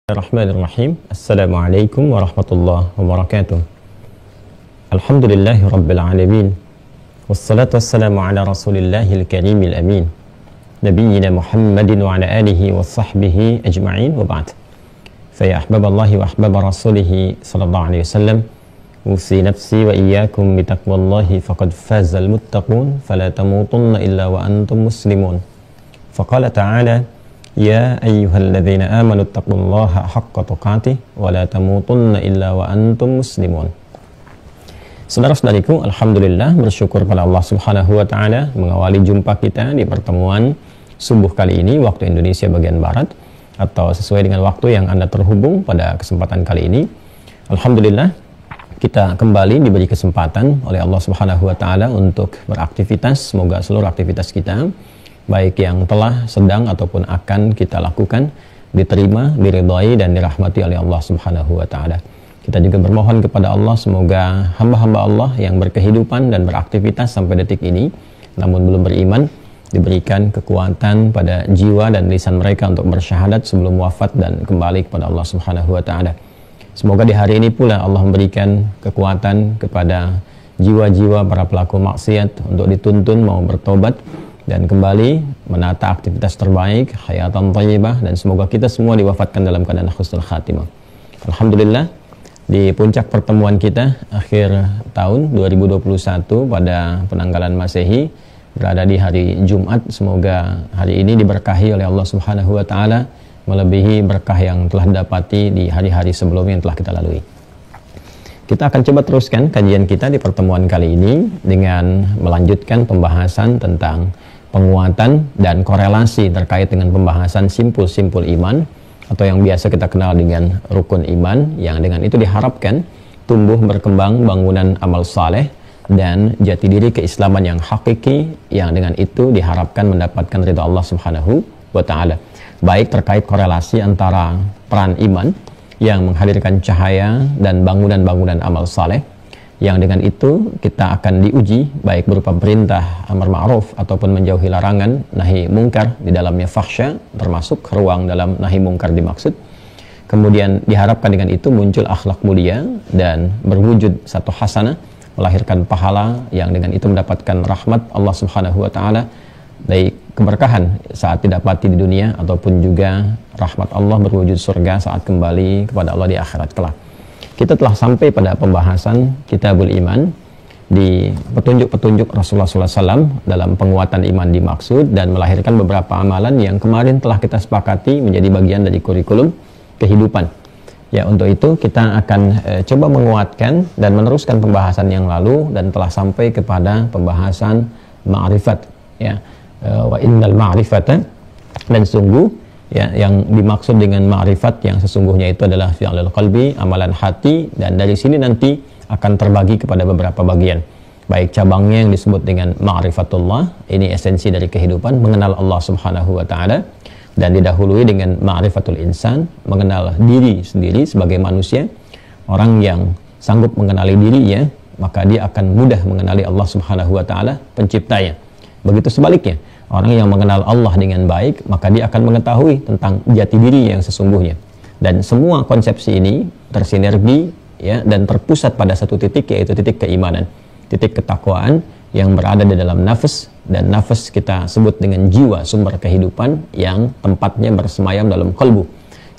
Bismillahirrahmanirrahim. Assalamualaikum warahmatullahi wabarakatuh. Alhamdulillahi rabbil alamin. Wassalatu wassalamu ala rasulillahil karimil amin. Nabiyyina Muhammadin wa ala alihi wa sahbihi ajma'in wa ba'd. Faya ahbaballahi wa ahbaba rasulihi sallallahu alaihi wasallam. Usi nafsi wa iyyakum bitaqwallahi faqad fazal muttaqun fala tamutunna illa wa antum muslimun. Faqala ta'ala Ya ayyuhalladzina amanu taqullaha haqqa tuqatih wa la tamutunna illa wa antum muslimun. Saudara-saudariku, alhamdulillah bersyukur pada Allah Subhanahu wa taala mengawali jumpa kita di pertemuan subuh kali ini waktu Indonesia bagian barat atau sesuai dengan waktu yang Anda terhubung pada kesempatan kali ini. Alhamdulillah kita kembali diberi kesempatan oleh Allah Subhanahu wa taala untuk beraktivitas. Semoga seluruh aktivitas kita baik yang telah, sedang, ataupun akan kita lakukan diterima, diridhai, dan dirahmati oleh Allah Subhanahu wa ta'ala. Kita juga bermohon kepada Allah semoga hamba-hamba Allah yang berkehidupan dan beraktivitas sampai detik ini namun belum beriman diberikan kekuatan pada jiwa dan lisan mereka untuk bersyahadat sebelum wafat dan kembali kepada Allah Subhanahu wa ta'ala. Semoga di hari ini pula Allah memberikan kekuatan kepada jiwa-jiwa para pelaku maksiat untuk dituntun mau bertobat dan kembali menata aktivitas terbaik, hayatan thayyibah, dan semoga kita semua diwafatkan dalam keadaan husnul khatimah. Alhamdulillah, di puncak pertemuan kita akhir tahun 2021 pada penanggalan Masehi berada di hari Jumat. Semoga hari ini diberkahi oleh Allah Subhanahu wa taala melebihi berkah yang telah didapati di hari-hari sebelumnya yang telah kita lalui. Kita akan coba teruskan kajian kita di pertemuan kali ini dengan melanjutkan pembahasan tentang penguatan dan korelasi terkait dengan pembahasan simpul-simpul iman atau yang biasa kita kenal dengan rukun iman, yang dengan itu diharapkan tumbuh berkembang bangunan amal saleh dan jati diri keislaman yang hakiki, yang dengan itu diharapkan mendapatkan ridha Allah Subhanahu wa taala. Baik terkait korelasi antara peran iman yang menghadirkan cahaya dan bangunan-bangunan amal saleh, yang dengan itu kita akan diuji baik berupa perintah amar ma'ruf ataupun menjauhi larangan nahi mungkar, di dalamnya fahsya termasuk ruang dalam nahi mungkar dimaksud. Kemudian diharapkan dengan itu muncul akhlak mulia dan berwujud satu hasanah, melahirkan pahala yang dengan itu mendapatkan rahmat Allah Subhanahu wa taala, baik keberkahan saat didapati di dunia ataupun juga rahmat Allah berwujud surga saat kembali kepada Allah di akhirat kelak. Kita telah sampai pada pembahasan Kitabul Iman di petunjuk-petunjuk Rasulullah SAW dalam penguatan iman dimaksud dan melahirkan beberapa amalan yang kemarin telah kita sepakati menjadi bagian dari kurikulum kehidupan. Ya, untuk itu kita akan coba menguatkan dan meneruskan pembahasan yang lalu dan telah sampai kepada pembahasan ma'rifat. Ya, wa innal ma'rifata, dan sungguh ya, yang dimaksud dengan ma'rifat yang sesungguhnya itu adalah fi'lul qalbi, amalan hati, dan dari sini nanti akan terbagi kepada beberapa bagian. Baik cabangnya yang disebut dengan ma'rifatullah, ini esensi dari kehidupan, mengenal Allah Subhanahu wa taala, dan didahului dengan ma'rifatul insan, mengenal diri sendiri sebagai manusia. Orang yang sanggup mengenali dirinya, maka dia akan mudah mengenali Allah Subhanahu wa taala penciptanya. Begitu sebaliknya, orang yang mengenal Allah dengan baik, maka dia akan mengetahui tentang jati diri yang sesungguhnya. Dan semua konsepsi ini tersinergi ya, dan terpusat pada satu titik, yaitu titik keimanan, titik ketakwaan yang berada di dalam nafas, dan nafas kita sebut dengan jiwa, sumber kehidupan yang tempatnya bersemayam dalam kolbu.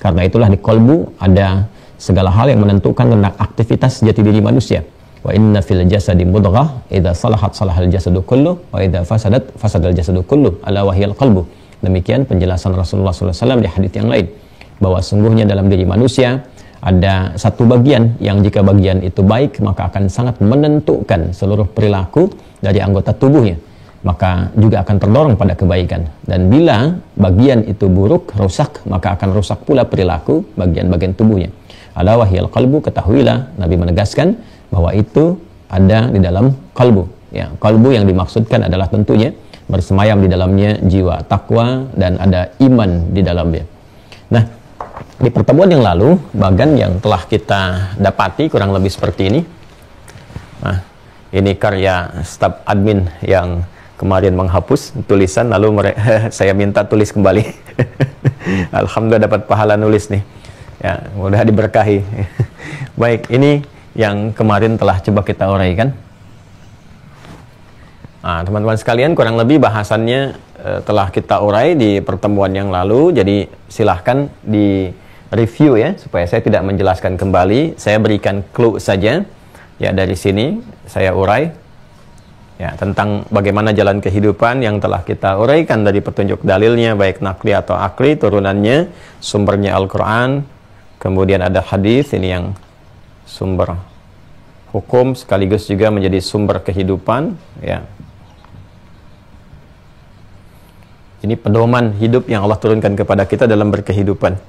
Karena itulah di kolbu ada segala hal yang menentukan tentang aktivitas jati diri manusia. Wa inna fil jasadi mudghah idza salahat salahal jasadu kullu wa idza fasadat fasadal jasadu kullu ala wahyal qalbu. Demikian penjelasan Rasulullah SAW di hadis yang lain, bahwa sungguhnya dalam diri manusia ada satu bagian yang jika bagian itu baik maka akan sangat menentukan seluruh perilaku dari anggota tubuhnya, maka juga akan terdorong pada kebaikan. Dan bila bagian itu buruk, rusak, maka akan rusak pula perilaku bagian-bagian tubuhnya. Ala wahyal qalbu, ketahuilah, Nabi menegaskan bahwa itu ada di dalam kalbu. Ya, kalbu yang dimaksudkan adalah tentunya bersemayam di dalamnya jiwa takwa dan ada iman di dalamnya. Nah, di pertemuan yang lalu, bagan yang telah kita dapati kurang lebih seperti ini. Nah, ini karya staf admin yang kemarin menghapus tulisan, lalu saya minta tulis kembali. Alhamdulillah dapat pahala nulis nih. Ya, mudah diberkahi. Baik, ini yang kemarin telah coba kita uraikan. Nah, teman-teman sekalian, kurang lebih bahasannya telah kita urai di pertemuan yang lalu. Jadi silahkan di review ya, supaya saya tidak menjelaskan kembali. Saya berikan clue saja. Ya, dari sini saya urai ya tentang bagaimana jalan kehidupan yang telah kita uraikan dari petunjuk dalilnya, baik nakli atau akli, turunannya, sumbernya Al-Quran, kemudian ada hadis, ini yang sumber hukum sekaligus juga menjadi sumber kehidupan ya. Ini pedoman hidup yang Allah turunkan kepada kita dalam berkehidupan.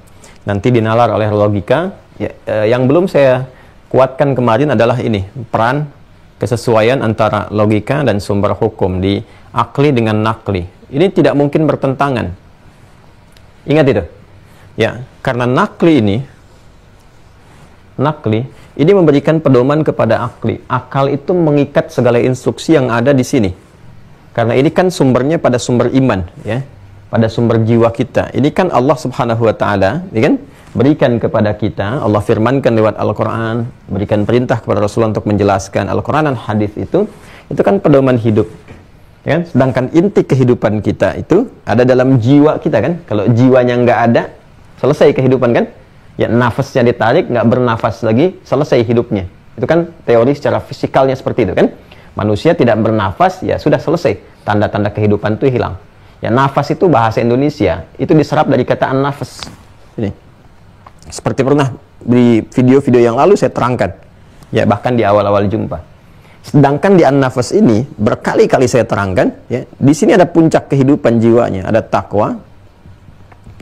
Nanti dinalar oleh logika ya. Yang belum saya kuatkan kemarin adalah ini, peran kesesuaian antara logika dan sumber hukum di akli dengan nakli. Ini tidak mungkin bertentangan. Ingat itu. Ya, karena nakli ini memberikan pedoman kepada akli. Akal itu mengikat segala instruksi yang ada di sini. Karena ini kan sumbernya pada sumber iman, ya. Pada sumber jiwa kita. Ini kan Allah Subhanahu wa taala, ya kan? Berikan kepada kita, Allah firmankan lewat Al-Quran, berikan perintah kepada Rasulullah untuk menjelaskan Al-Quran dan hadis itu kan pedoman hidup ya? Sedangkan inti kehidupan kita itu ada dalam jiwa kita kan. Kalau jiwanya nggak ada, selesai kehidupan kan ya, nafasnya ditarik, nggak bernafas lagi, selesai hidupnya. Itu kan teori secara fisikalnya seperti itu kan. Manusia tidak bernafas, ya sudah selesai, tanda-tanda kehidupan itu hilang ya. Nafas itu bahasa Indonesia, itu diserap dari kata an-nafas ini. Seperti pernah di video-video yang lalu saya terangkan ya, bahkan di awal-awal jumpa. Sedangkan di an-nafas ini berkali-kali saya terangkan ya, di sini ada puncak kehidupan jiwanya, ada takwa,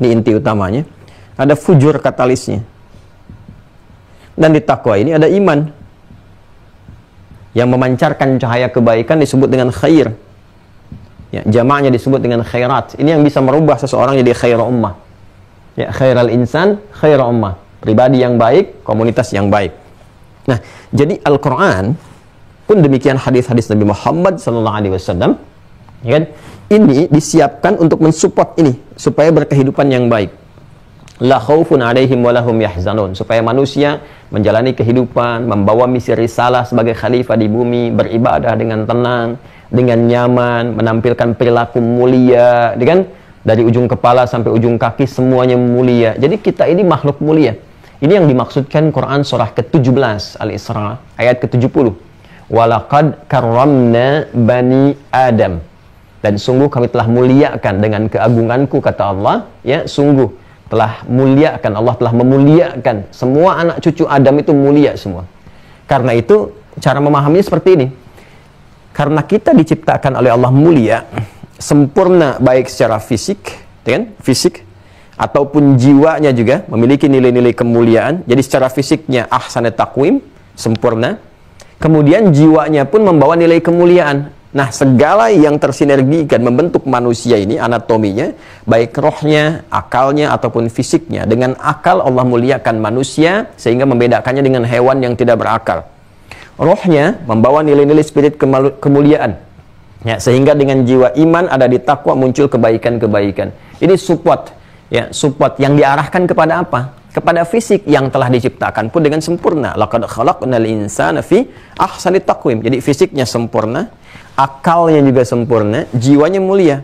ini inti utamanya, ada fujur katalisnya, dan di takwa ini ada iman yang memancarkan cahaya kebaikan, disebut dengan khair ya, jamaknya disebut dengan khairat. Ini yang bisa merubah seseorang jadi khairul ummah ya, khairal insan, khairul ummah, pribadi yang baik, komunitas yang baik. Nah, jadi Al-Quran pun demikian, hadis-hadis Nabi Muhammad SAW ya kan? Ini disiapkan untuk mensupport ini supaya berkehidupan yang baik. La khaufun alaihim walahum yahzanun, supaya manusia menjalani kehidupan, membawa misi risalah sebagai khalifah di bumi, beribadah dengan tenang, dengan nyaman, menampilkan perilaku mulia, kan? Dari ujung kepala sampai ujung kaki semuanya mulia. Jadi kita ini makhluk mulia. Ini yang dimaksudkan Quran surah ke-17 Al-Isra ayat ke-70. Walaqad karramna bani Adam. Dan sungguh kami telah muliakan dengan keagunganku, kata Allah, ya, sungguh telah muliakan, Allah telah memuliakan semua anak cucu Adam, itu mulia semua. Karena itu cara memahaminya seperti ini. Karena kita diciptakan oleh Allah mulia, sempurna baik secara fisik, kan? Fisik ataupun jiwanya juga memiliki nilai-nilai kemuliaan. Jadi secara fisiknya ahsana taqwim, sempurna. Kemudian jiwanya pun membawa nilai kemuliaan. Nah, segala yang tersinergikan membentuk manusia ini, anatominya, baik rohnya, akalnya ataupun fisiknya. Dengan akal Allah muliakan manusia sehingga membedakannya dengan hewan yang tidak berakal. Rohnya membawa nilai-nilai spirit kemuliaan. Ya, sehingga dengan jiwa iman ada di takwa muncul kebaikan-kebaikan. Ini support, ya, support yang diarahkan kepada apa? Kepada fisik yang telah diciptakan pun dengan sempurna. Laqad khalaqnal insana fi ahsani taqwim. Jadi fisiknya sempurna, akalnya juga sempurna, jiwanya mulia.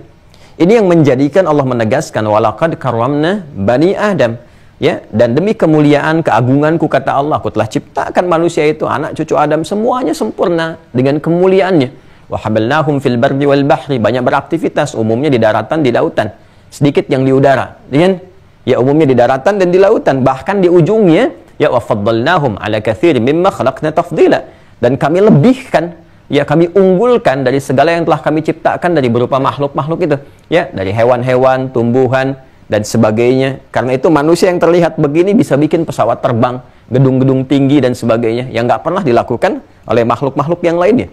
Ini yang menjadikan Allah menegaskan walaqad karramna bani Adam. Ya, dan demi kemuliaan keagunganku, kata Allah, aku telah ciptakan manusia itu, anak cucu Adam, semuanya sempurna dengan kemuliaannya. Wa hamalnahum fil barri wal bahri, banyak beraktivitas, umumnya di daratan, di lautan, sedikit yang di udara, kan? Ya, umumnya di daratan dan di lautan, bahkan di ujungnya ya wa faddalnahum ala katsirin mimma khalaqna tafdila, dan kami lebihkan, ya, kami unggulkan dari segala yang telah kami ciptakan dari berupa makhluk-makhluk itu, ya, dari hewan-hewan, tumbuhan dan sebagainya. Karena itu manusia yang terlihat begini bisa bikin pesawat terbang, gedung-gedung tinggi dan sebagainya yang nggak pernah dilakukan oleh makhluk-makhluk yang lainnya,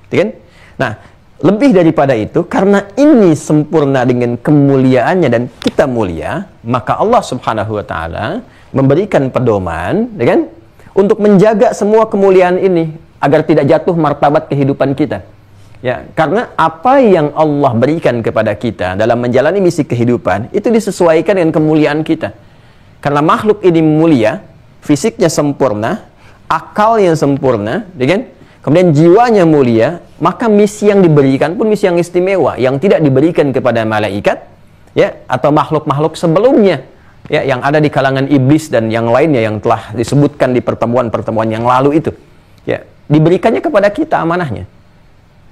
kan? Nah, lebih daripada itu, karena ini sempurna dengan kemuliaannya dan kita mulia, maka Allah Subhanahu wa taala memberikan pedoman, kan, untuk menjaga semua kemuliaan ini agar tidak jatuh martabat kehidupan kita. Ya, karena apa yang Allah berikan kepada kita dalam menjalani misi kehidupan itu disesuaikan dengan kemuliaan kita. Karena makhluk ini mulia, fisiknya sempurna, akalnya sempurna, ya kan? Kemudian jiwanya mulia, maka misi yang diberikan pun misi yang istimewa, yang tidak diberikan kepada malaikat, ya, atau makhluk-makhluk sebelumnya, ya, yang ada di kalangan iblis dan yang lainnya yang telah disebutkan di pertemuan-pertemuan yang lalu itu, ya, diberikannya kepada kita amanahnya,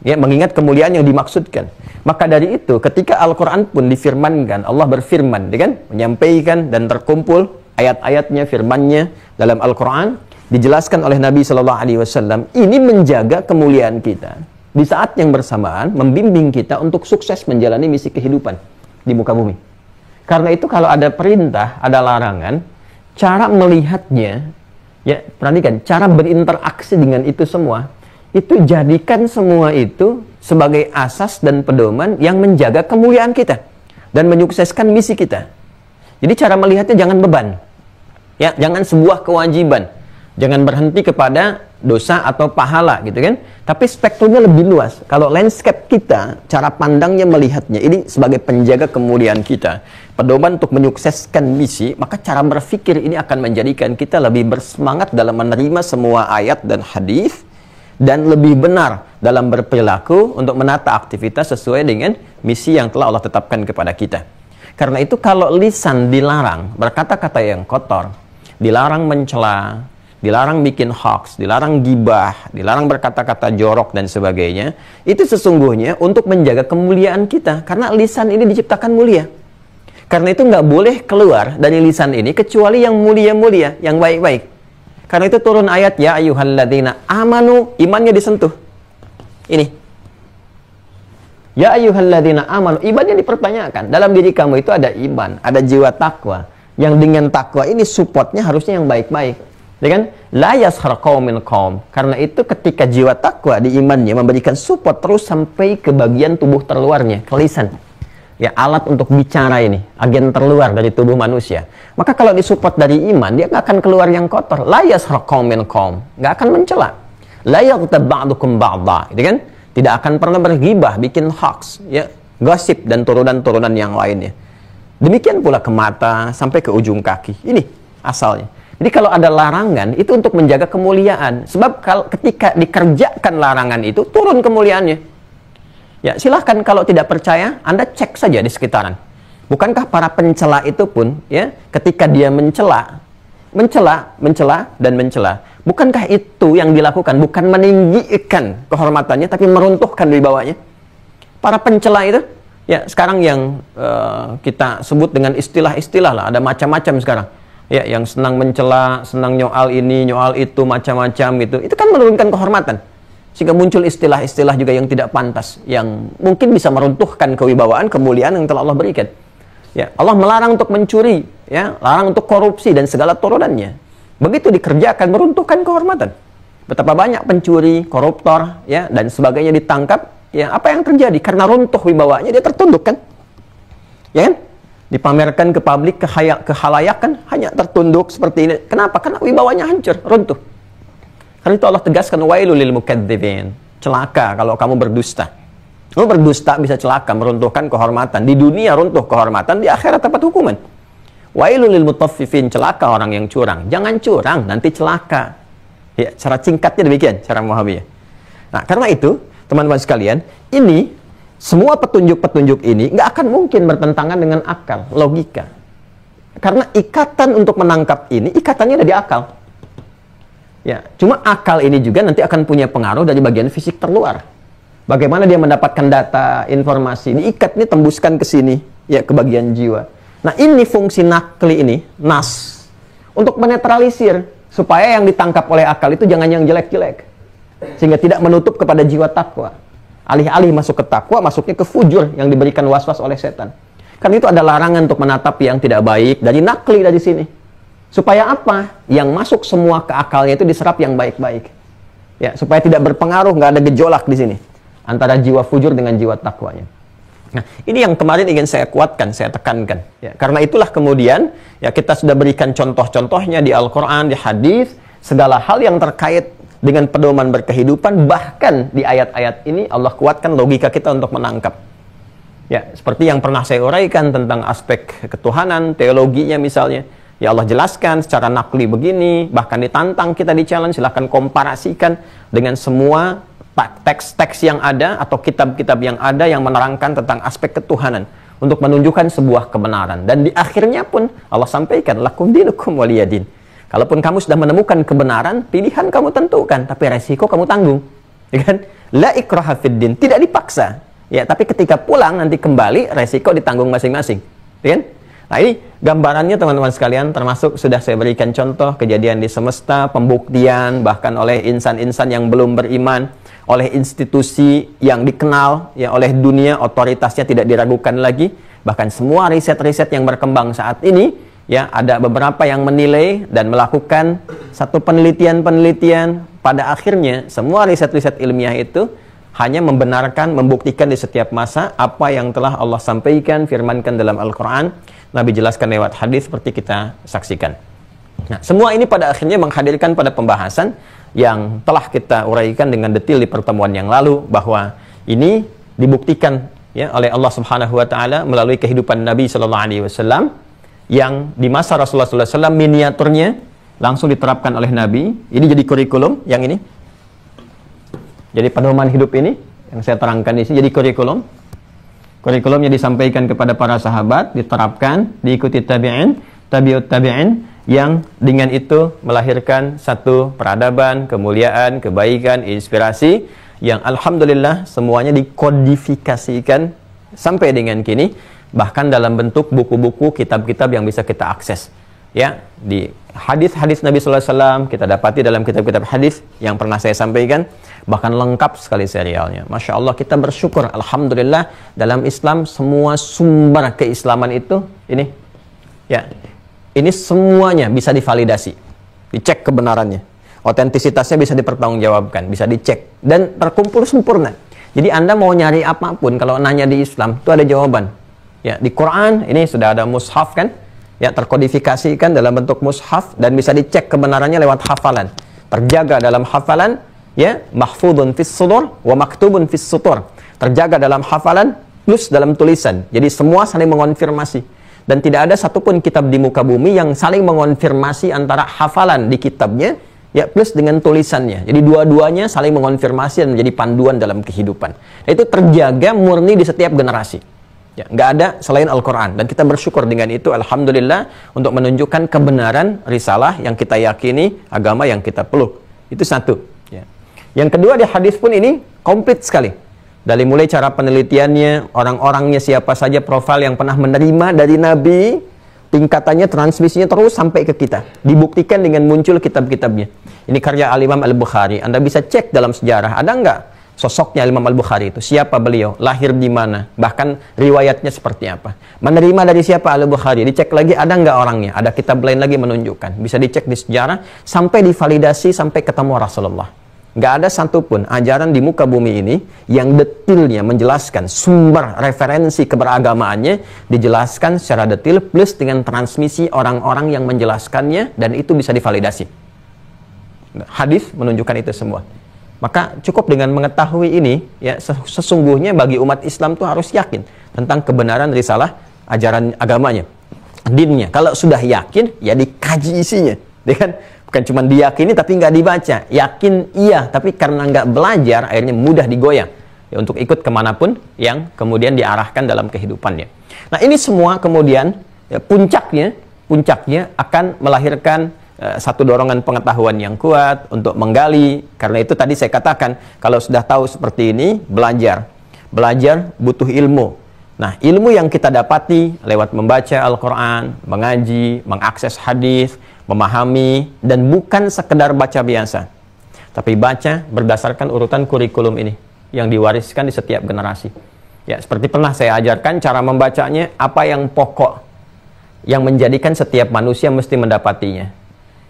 ya, mengingat kemuliaan yang dimaksudkan. Maka dari itu, ketika Al-Quran pun difirmankan, Allah berfirman, ya kan, menyampaikan dan terkumpul ayat-ayatnya, firmannya dalam Al-Quran, dijelaskan oleh Nabi Shallallahu Alaihi Wasallam, ini menjaga kemuliaan kita di saat yang bersamaan membimbing kita untuk sukses menjalani misi kehidupan di muka bumi. Karena itu kalau ada perintah, ada larangan, cara melihatnya, ya, perhatikan, cara berinteraksi dengan itu semua, itu jadikan semua itu sebagai asas dan pedoman yang menjaga kemuliaan kita dan menyukseskan misi kita. Jadi cara melihatnya jangan beban, ya, jangan sebuah kewajiban. Jangan berhenti kepada dosa atau pahala, gitu kan? Tapi spektrumnya lebih luas. Kalau landscape kita, cara pandangnya melihatnya, ini sebagai penjaga kemuliaan kita, pedoman untuk menyukseskan misi, maka cara berpikir ini akan menjadikan kita lebih bersemangat dalam menerima semua ayat dan hadis, dan lebih benar dalam berperilaku untuk menata aktivitas sesuai dengan misi yang telah Allah tetapkan kepada kita. Karena itu kalau lisan dilarang berkata-kata yang kotor, dilarang mencela, dilarang bikin hoax, dilarang gibah, dilarang berkata-kata jorok dan sebagainya, itu sesungguhnya untuk menjaga kemuliaan kita, karena lisan ini diciptakan mulia. Karena itu nggak boleh keluar dari lisan ini kecuali yang mulia-mulia, yang baik-baik. Karena itu turun ayat, ya ayyuhalladzina amanu, imannya disentuh. Ini, ya ayyuhalladzina amanu, imannya dipertanyakan. Dalam diri kamu itu ada iman, ada jiwa takwa, yang dengan takwa ini supportnya harusnya yang baik-baik. Ya kan? La yaskhar qaumin qaum. Karena itu ketika jiwa takwa di imannya memberikan support terus sampai ke bagian tubuh terluarnya, ke lisan. Ya, alat untuk bicara ini, agen terluar dari tubuh manusia. Maka kalau disupport dari iman, dia nggak akan keluar yang kotor. La yaskhar qaumin qaum. Nggak akan mencela. La yaghtab ba'dukum ba'dha. Gitu kan? Tidak akan pernah berghibah, bikin hoax, ya, gosip dan turunan-turunan yang lainnya. Demikian pula ke mata sampai ke ujung kaki. Ini asalnya. Jadi kalau ada larangan, itu untuk menjaga kemuliaan. Sebab kalau ketika dikerjakan larangan itu, turun kemuliaannya. Ya, silahkan kalau tidak percaya, Anda cek saja di sekitaran. Bukankah para pencela itu pun, ya, ketika dia mencela, dan mencela. Bukankah itu yang dilakukan? Bukan meninggikan kehormatannya, tapi meruntuhkan wibawanya. Para pencela itu, ya, sekarang yang kita sebut dengan istilah-istilah lah, ada macam-macam sekarang. Ya, yang senang mencela, senang nyoal ini, nyoal itu, macam-macam gitu. Itu kan menurunkan kehormatan. Sehingga muncul istilah-istilah juga yang tidak pantas, yang mungkin bisa meruntuhkan kewibawaan, kemuliaan yang telah Allah berikan. Ya, Allah melarang untuk mencuri, ya, larang untuk korupsi dan segala turunannya. Begitu dikerjakan, meruntuhkan kehormatan. Betapa banyak pencuri, koruptor, ya, dan sebagainya ditangkap, ya, apa yang terjadi? Karena runtuh wibawanya, dia tertunduk kan? Ya kan? Dipamerkan ke publik, ke khalayak kan, hanya tertunduk seperti ini. Kenapa? Karena wibawanya hancur, runtuh. Karena itu Allah tegaskan, wailul lil mukadzibin. Celaka kalau kamu berdusta. Kamu berdusta bisa celaka, meruntuhkan kehormatan. Di dunia runtuh kehormatan, di akhirat dapat hukuman. Wailul lil mutaffifin, celaka orang yang curang. Jangan curang, nanti celaka. Ya, cara singkatnya demikian, cara memahaminya. Nah, karena itu, teman-teman sekalian, ini semua petunjuk-petunjuk ini nggak akan mungkin bertentangan dengan akal, logika. Karena ikatan untuk menangkap ini, ikatannya ada di akal. Ya, cuma akal ini juga nanti akan punya pengaruh dari bagian fisik terluar. Bagaimana dia mendapatkan data, informasi, diikat ini, tembuskan ke sini, ya, ke bagian jiwa. Nah, ini fungsi nakli ini, nas, untuk menetralisir, supaya yang ditangkap oleh akal itu jangan yang jelek-jelek. Sehingga tidak menutup kepada jiwa takwa. Alih-alih masuk ke takwa, masuknya ke fujur yang diberikan was-was oleh setan. Karena itu ada larangan untuk menatap yang tidak baik dari nakli dari sini. Supaya apa? Yang masuk semua ke akalnya itu diserap yang baik-baik. Ya, supaya tidak berpengaruh, nggak ada gejolak di sini antara jiwa fujur dengan jiwa takwanya. Nah, ini yang kemarin ingin saya kuatkan, saya tekankan. Ya, karena itulah kemudian ya kita sudah berikan contoh-contohnya di Al-Quran, di hadis, segala hal yang terkait dengan pedoman berkehidupan, bahkan di ayat-ayat ini Allah kuatkan logika kita untuk menangkap. Ya, seperti yang pernah saya uraikan tentang aspek ketuhanan, teologinya misalnya. Ya Allah jelaskan secara nakli begini, bahkan ditantang kita di challenge, silahkan komparasikan dengan semua teks-teks yang ada atau kitab-kitab yang ada yang menerangkan tentang aspek ketuhanan untuk menunjukkan sebuah kebenaran. Dan di akhirnya pun Allah sampaikan, lakum dinukum waliyadin. Kalaupun kamu sudah menemukan kebenaran, pilihan kamu tentukan, tapi resiko kamu tanggung. Ya kan? La ikraha fid din, tidak dipaksa. Ya, tapi ketika pulang nanti kembali resiko ditanggung masing-masing. Ya kan? Nah, ini gambarannya teman-teman sekalian, termasuk sudah saya berikan contoh kejadian di semesta, pembuktian bahkan oleh insan-insan yang belum beriman, oleh institusi yang dikenal ya oleh dunia, otoritasnya tidak diragukan lagi. Bahkan semua riset-riset yang berkembang saat ini ya, ada beberapa yang menilai dan melakukan satu penelitian-penelitian, pada akhirnya semua riset-riset ilmiah itu hanya membenarkan, membuktikan di setiap masa apa yang telah Allah sampaikan, firmankan dalam Al-Quran, Nabi jelaskan lewat hadis seperti kita saksikan. Nah, semua ini pada akhirnya menghadirkan pada pembahasan yang telah kita uraikan dengan detail di pertemuan yang lalu, bahwa ini dibuktikan ya oleh Allah Subhanahu wa taala melalui kehidupan Nabi sallallahu alaihi wasallam yang di masa Rasulullah sallallahu alaihi wasallam miniaturnya langsung diterapkan oleh Nabi. Ini jadi kurikulum yang ini. Jadi pedoman hidup ini yang saya terangkan di sini jadi kurikulum. Kurikulumnya disampaikan kepada para sahabat, diterapkan, diikuti tabi'in, tabi'ut tabi'in, yang dengan itu melahirkan satu peradaban, kemuliaan, kebaikan, inspirasi yang alhamdulillah semuanya dikodifikasikan sampai dengan kini, bahkan dalam bentuk buku-buku, kitab-kitab yang bisa kita akses. Ya, di hadis-hadis Nabi sallallahu alaihi wasallam kita dapati dalam kitab-kitab hadis yang pernah saya sampaikan, bahkan lengkap sekali serialnya. Masya Allah, kita bersyukur alhamdulillah dalam Islam semua sumber keislaman itu ini ya, ini semuanya bisa divalidasi, dicek kebenarannya, otentisitasnya bisa dipertanggungjawabkan, bisa dicek dan terkumpul sempurna. Jadi Anda mau nyari apapun kalau nanya di Islam itu ada jawaban. Ya, di Quran ini sudah ada mushaf kan? Ya, terkodifikasikan dalam bentuk mushaf dan bisa dicek kebenarannya lewat hafalan. Terjaga dalam hafalan, ya, mahfudun fis sudur wa maktubun fis sutur. Terjaga dalam hafalan plus dalam tulisan. Jadi semua saling mengonfirmasi. Dan tidak ada satupun kitab di muka bumi yang saling mengonfirmasi antara hafalan di kitabnya ya plus dengan tulisannya. Jadi dua-duanya saling mengonfirmasi dan menjadi panduan dalam kehidupan. Itu terjaga murni di setiap generasi. Ya, nggak ada selain Al-Quran. Dan kita bersyukur dengan itu, alhamdulillah, untuk menunjukkan kebenaran risalah yang kita yakini, agama yang kita peluk. Itu satu. Ya. Yang kedua, di hadis pun ini komplit sekali. Dari mulai cara penelitiannya, orang-orangnya siapa saja, profil yang pernah menerima dari Nabi, tingkatannya, transmisinya terus sampai ke kita. Dibuktikan dengan muncul kitab-kitabnya. Ini karya Al-Imam Al-Bukhari. Anda bisa cek dalam sejarah, ada nggak sosoknya Imam Al-Bukhari itu? Siapa beliau? Lahir di mana? Bahkan riwayatnya seperti apa? Menerima dari siapa Al-Bukhari? Dicek lagi, ada nggak orangnya? Ada kitab lain lagi menunjukkan. Bisa dicek di sejarah, sampai divalidasi, sampai ketemu Rasulullah. Nggak ada satupun ajaran di muka bumi ini yang detailnya menjelaskan sumber referensi keberagamaannya, dijelaskan secara detail, plus dengan transmisi orang-orang yang menjelaskannya, dan itu bisa divalidasi. Hadis menunjukkan itu semua. Maka cukup dengan mengetahui ini, ya, sesungguhnya bagi umat Islam itu harus yakin tentang kebenaran risalah ajaran agamanya, dinnya. Kalau sudah yakin, ya dikaji isinya, ya kan? Bukan cuma diyakini tapi nggak dibaca. Yakin iya, tapi karena nggak belajar, akhirnya mudah digoyang ya, untuk ikut kemanapun yang kemudian diarahkan dalam kehidupannya. Nah, ini semua kemudian ya, puncaknya akan melahirkan satu dorongan pengetahuan yang kuat untuk menggali. Karena itu tadi saya katakan, kalau sudah tahu seperti ini, belajar butuh ilmu. Nah, ilmu yang kita dapati lewat membaca Al-Quran, mengaji, mengakses hadis, memahami, dan bukan sekedar baca biasa, tapi baca berdasarkan urutan kurikulum ini yang diwariskan di setiap generasi. Ya, seperti pernah saya ajarkan cara membacanya, apa yang pokok yang menjadikan setiap manusia mesti mendapatinya.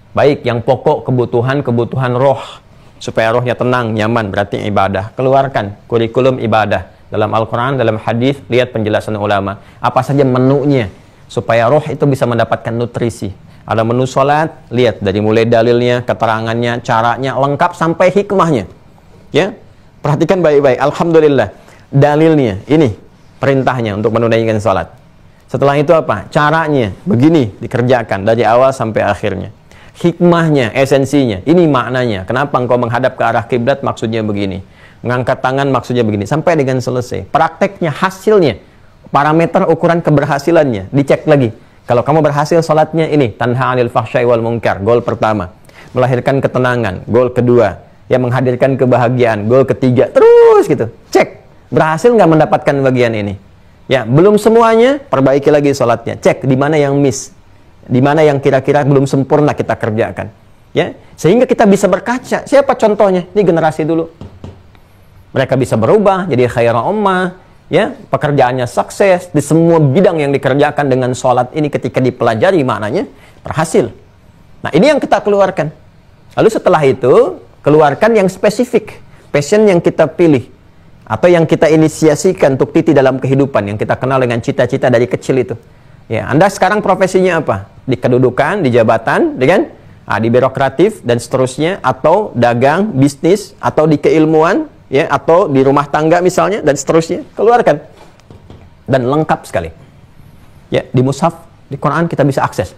Baik, yang pokok kebutuhan roh, supaya rohnya tenang, nyaman, berarti ibadah. Keluarkan kurikulum ibadah dalam Al-Quran, dalam hadis, lihat penjelasan ulama. Apa saja menunya, supaya roh itu bisa mendapatkan nutrisi. Ada menu sholat, lihat dari mulai dalilnya, keterangannya, caranya, lengkap sampai hikmahnya. Ya, perhatikan baik-baik. Alhamdulillah, dalilnya ini perintahnya untuk menunaikan sholat. Setelah itu apa? Caranya begini dikerjakan dari awal sampai akhirnya. Hikmahnya, esensinya, ini maknanya. Kenapa engkau menghadap ke arah kiblat maksudnya begini. Mengangkat tangan maksudnya begini. Sampai dengan selesai. Prakteknya, hasilnya, parameter ukuran keberhasilannya, dicek lagi. Kalau kamu berhasil salatnya ini, tanha 'anil fahsya'i wal munkar, gol pertama. Melahirkan ketenangan, gol kedua. Ya, menghadirkan kebahagiaan, gol ketiga. Terus gitu. Cek. Berhasil nggak mendapatkan bagian ini? Ya, belum semuanya, perbaiki lagi salatnya. Cek di mana yang miss. Di mana yang kira-kira belum sempurna kita kerjakan. Ya, sehingga kita bisa berkaca. Siapa contohnya? Ini generasi dulu. Mereka bisa berubah jadi khairan ummah, ya, pekerjaannya sukses di semua bidang yang dikerjakan dengan sholat ini ketika dipelajari maknanya berhasil. Nah, ini yang kita keluarkan. Lalu setelah itu, keluarkan yang spesifik, passion yang kita pilih atau yang kita inisiasikan untuk titi dalam kehidupan yang kita kenal dengan cita-cita dari kecil itu. Ya, Anda sekarang profesinya apa? Di kedudukan, di jabatan, di birokratif dan seterusnya, atau dagang, bisnis, atau di keilmuan, ya, atau di rumah tangga misalnya dan seterusnya. Keluarkan. Dan lengkap sekali. Ya, di mushaf, di Quran kita bisa akses.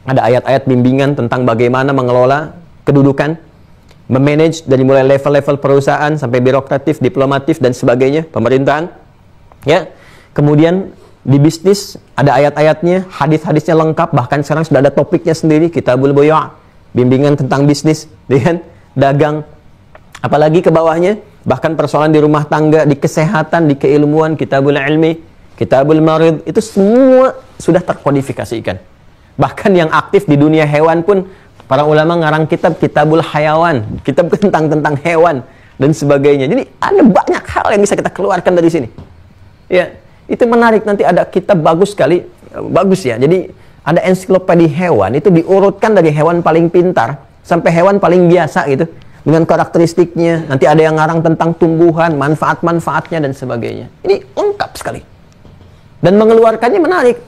Ada ayat-ayat bimbingan tentang bagaimana mengelola kedudukan, memanage dari mulai level-level perusahaan sampai birokratif, diplomatif dan sebagainya, pemerintahan. Ya. Kemudian di bisnis ada ayat-ayatnya, hadis-hadisnya lengkap, bahkan sekarang sudah ada topiknya sendiri, Kitabul Buyu', bimbingan tentang bisnis, dengan dagang. Apalagi ke bawahnya, bahkan persoalan di rumah tangga, di kesehatan, di keilmuan, Kitabul Ilmi, Kitabul Marid, itu semua sudah terkodifikasikan. Bahkan yang aktif di dunia hewan pun, para ulama ngarang kitab Kitabul Hayawan, kitab tentang hewan dan sebagainya. Jadi ada banyak hal yang bisa kita keluarkan dari sini. Ya. Itu menarik, nanti ada kitab bagus sekali, bagus ya. Jadi ada ensiklopedi hewan, itu diurutkan dari hewan paling pintar sampai hewan paling biasa gitu, dengan karakteristiknya. Nanti ada yang ngarang tentang tumbuhan, manfaat-manfaatnya dan sebagainya. Ini lengkap sekali. Dan mengeluarkannya menarik.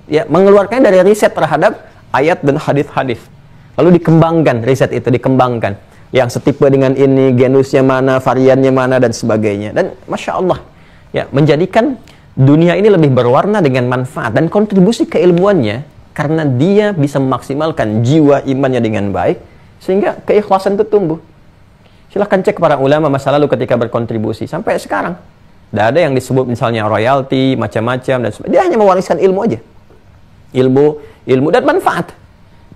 Ya, mengeluarkannya dari riset terhadap ayat dan hadis-hadis. Lalu dikembangkan, riset itu dikembangkan. Yang setipe dengan ini, genusnya mana, variannya mana dan sebagainya. Dan Masya Allah, ya, menjadikan dunia ini lebih berwarna dengan manfaat dan kontribusi keilmuannya, karena dia bisa memaksimalkan jiwa imannya dengan baik sehingga keikhlasan itu tumbuh. Silahkan cek para ulama masa lalu ketika berkontribusi sampai sekarang. Tidak ada yang disebut misalnya royalti, macam-macam dan sebagainya. Dia hanya mewariskan ilmu aja. Ilmu dan manfaat.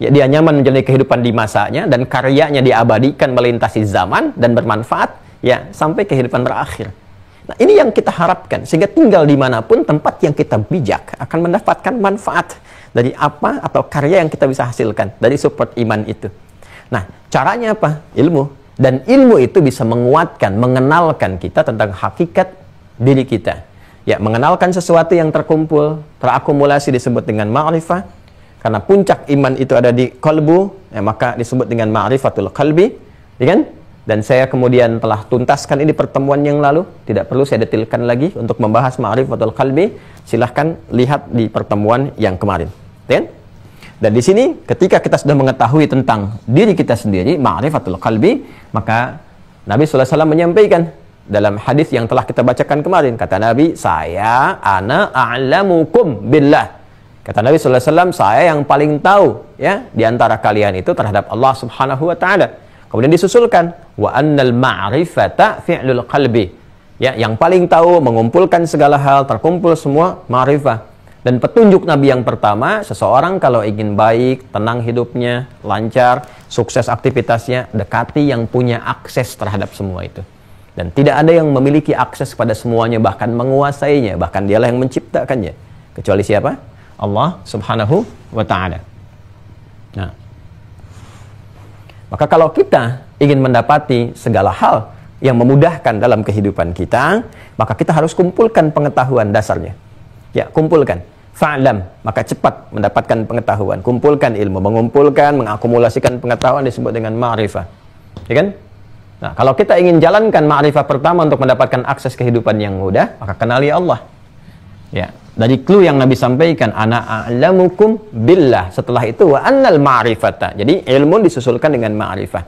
Ya, dia nyaman menjalani kehidupan di masanya dan karyanya diabadikan melintasi zaman dan bermanfaat ya sampai kehidupan terakhir. Nah, ini yang kita harapkan, sehingga tinggal dimanapun tempat yang kita bijak akan mendapatkan manfaat dari apa atau karya yang kita bisa hasilkan dari support iman itu. Nah, caranya apa? Ilmu. Dan ilmu itu bisa menguatkan, mengenalkan kita tentang hakikat diri kita. Ya, mengenalkan sesuatu yang terkumpul, terakumulasi disebut dengan ma'rifah. Karena puncak iman itu ada di qalbu, ya, maka disebut dengan ma'rifatul qalbi, ya kan? Dan saya kemudian telah tuntaskan ini pertemuan yang lalu, tidak perlu saya detilkan lagi untuk membahas ma'rifatul qalbi. Silahkan lihat di pertemuan yang kemarin, ya? Dan di sini ketika kita sudah mengetahui tentang diri kita sendiri, ma'rifatul qalbi, maka Nabi sallallahu alaihi wasallam menyampaikan dalam hadis yang telah kita bacakan kemarin, kata Nabi, ana a'lamukum billah. Kata Nabi sallallahu alaihi wasallam, saya yang paling tahu ya di antara kalian itu terhadap Allah Subhanahu wa taala. Kemudian disusulkan wa annal ma'rifata fi'lul qalbi. Ya, yang paling tahu mengumpulkan segala hal, terkumpul semua ma'rifah. Dan petunjuk Nabi yang pertama, seseorang kalau ingin baik, tenang hidupnya, lancar, sukses aktivitasnya, dekati yang punya akses terhadap semua itu. Dan tidak ada yang memiliki akses pada semuanya, bahkan menguasainya, bahkan dialah yang menciptakannya. Kecuali siapa? Allah Subhanahu wa ta'ala. Nah, maka kalau kita ingin mendapati segala hal yang memudahkan dalam kehidupan kita, maka kita harus kumpulkan pengetahuan dasarnya. Ya, kumpulkan. Fa'lam, maka cepat mendapatkan pengetahuan. Kumpulkan ilmu, mengumpulkan, mengakumulasikan pengetahuan disebut dengan ma'rifah. Ya kan? Nah, kalau kita ingin jalankan ma'rifah pertama untuk mendapatkan akses kehidupan yang mudah, maka kenali Allah. Ya, dari clue yang Nabi sampaikan, ana a'lamukum billah. Setelah itu wa annal ma'rifata. Jadi ilmu disusulkan dengan ma'rifah.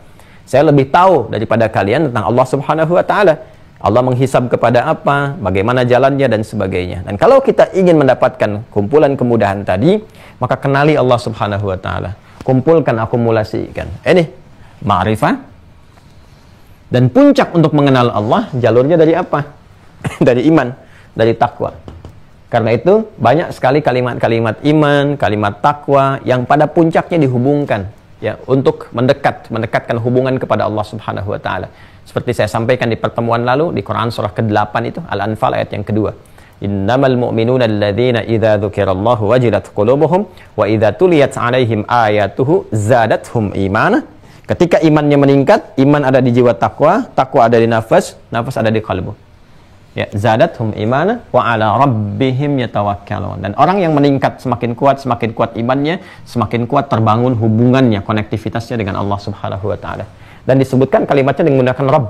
Saya lebih tahu daripada kalian tentang Allah Subhanahu wa taala. Allah menghisab kepada apa, bagaimana jalannya dan sebagainya. Dan kalau kita ingin mendapatkan kumpulan kemudahan tadi, maka kenali Allah Subhanahu wa taala. Kumpulkan, akumulasikan. Ini ma'rifah. Dan puncak untuk mengenal Allah jalurnya dari apa? Dari iman, dari takwa. Karena itu banyak sekali kalimat-kalimat iman, kalimat takwa yang pada puncaknya dihubungkan ya untuk mendekatkan hubungan kepada Allah Subhanahu wa taala. Seperti saya sampaikan di pertemuan lalu di Quran surah ke-8 itu Al-Anfal ayat yang kedua. Innamal mu'minuna alladzina idza dzukirallahu wajilat qulubuhum wa idza tuliyat 'alaihim ayatuhu zadathum imana. Ketika imannya meningkat, iman ada di jiwa takwa, takwa ada di nafas, nafas ada di kalbu. Ya, zadathum imana wa 'ala rabbihim yatawakkalun. Dan orang yang meningkat semakin kuat imannya, semakin kuat terbangun hubungannya, konektivitasnya dengan Allah Subhanahu wa taala. Dan disebutkan kalimatnya dengan menggunakan Rabb.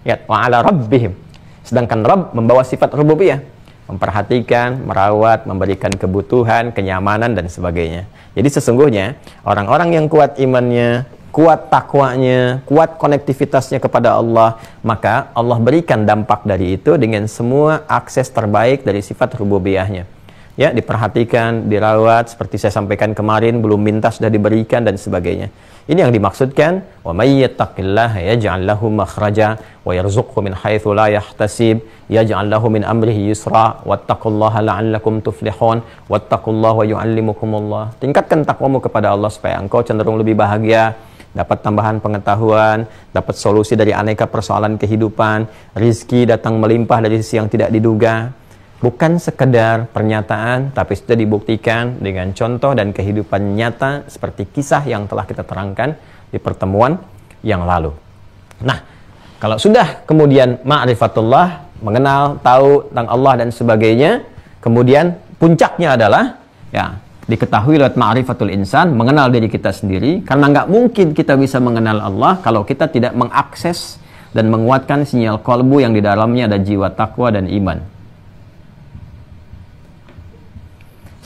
Ya, wa 'ala rabbihim. Sedangkan Rabb membawa sifat rububiyah, memperhatikan, merawat, memberikan kebutuhan, kenyamanan dan sebagainya. Jadi sesungguhnya orang-orang yang kuat imannya, kuat takwanya, kuat konektivitasnya kepada Allah, maka Allah berikan dampak dari itu dengan semua akses terbaik dari sifat rububiyahnya. Ya, diperhatikan, dirawat, seperti saya sampaikan kemarin, belum minta sudah diberikan dan sebagainya. Ini yang dimaksudkan, wa may yattaqillaha yaj'al lahu makhraja wa yarzuqhu min haitsu la yahtasib, yaj'al lahu min amrihi yusra, wattaqullaha la'allakum tuflihun, wattaqullaha wa yu'allimukumullah. Tingkatkan takwamu kepada Allah supaya engkau cenderung lebih bahagia, dapat tambahan pengetahuan, dapat solusi dari aneka persoalan kehidupan, rizki datang melimpah dari sisi yang tidak diduga. Bukan sekedar pernyataan, tapi sudah dibuktikan dengan contoh dan kehidupan nyata seperti kisah yang telah kita terangkan di pertemuan yang lalu. Nah, kalau sudah kemudian ma'rifatullah, mengenal, tahu tentang Allah dan sebagainya, kemudian puncaknya adalah ya diketahui lewat ma'rifatul insan, mengenal diri kita sendiri, karena nggak mungkin kita bisa mengenal Allah kalau kita tidak mengakses dan menguatkan sinyal qalbu yang di dalamnya ada jiwa takwa dan iman.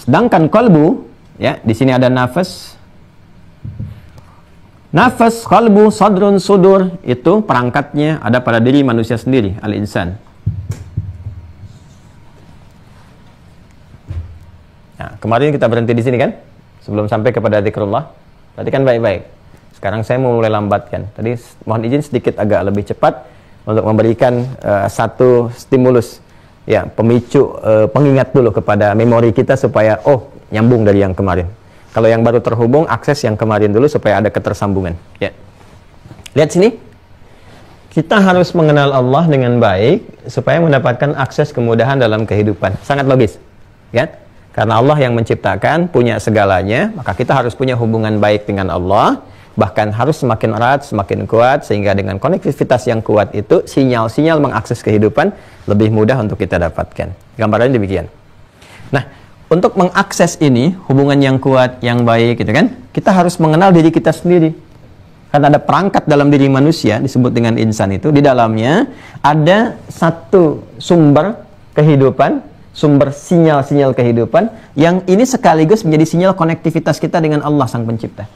Sedangkan qalbu, ya, di sini ada nafas. Nafas, qalbu, sadrun, sudur, itu perangkatnya ada pada diri manusia sendiri, al-insan. Nah, kemarin kita berhenti di sini kan? Sebelum sampai kepada zikrullah. Tadi kan baik-baik. Sekarang saya mau mulai lambatkan. Tadi mohon izin sedikit agak lebih cepat untuk memberikan satu stimulus. Ya, pemicu pengingat dulu kepada memori kita supaya nyambung dari yang kemarin. Kalau yang baru terhubung, akses yang kemarin dulu supaya ada ketersambungan. Ya. Lihat sini. Kita harus mengenal Allah dengan baik supaya mendapatkan akses kemudahan dalam kehidupan. Sangat logis. Ya. Karena Allah yang menciptakan, punya segalanya, maka kita harus punya hubungan baik dengan Allah. Bahkan harus semakin erat, semakin kuat, sehingga dengan konektivitas yang kuat itu, sinyal-sinyal mengakses kehidupan lebih mudah untuk kita dapatkan. Gambarannya demikian. Nah, untuk mengakses ini, hubungan yang kuat, yang baik, gitu kan, kita harus mengenal diri kita sendiri. Karena ada perangkat dalam diri manusia, disebut dengan insan itu, di dalamnya ada satu sumber kehidupan, sumber sinyal-sinyal kehidupan, yang ini sekaligus menjadi sinyal konektivitas kita dengan Allah Sang Pencipta.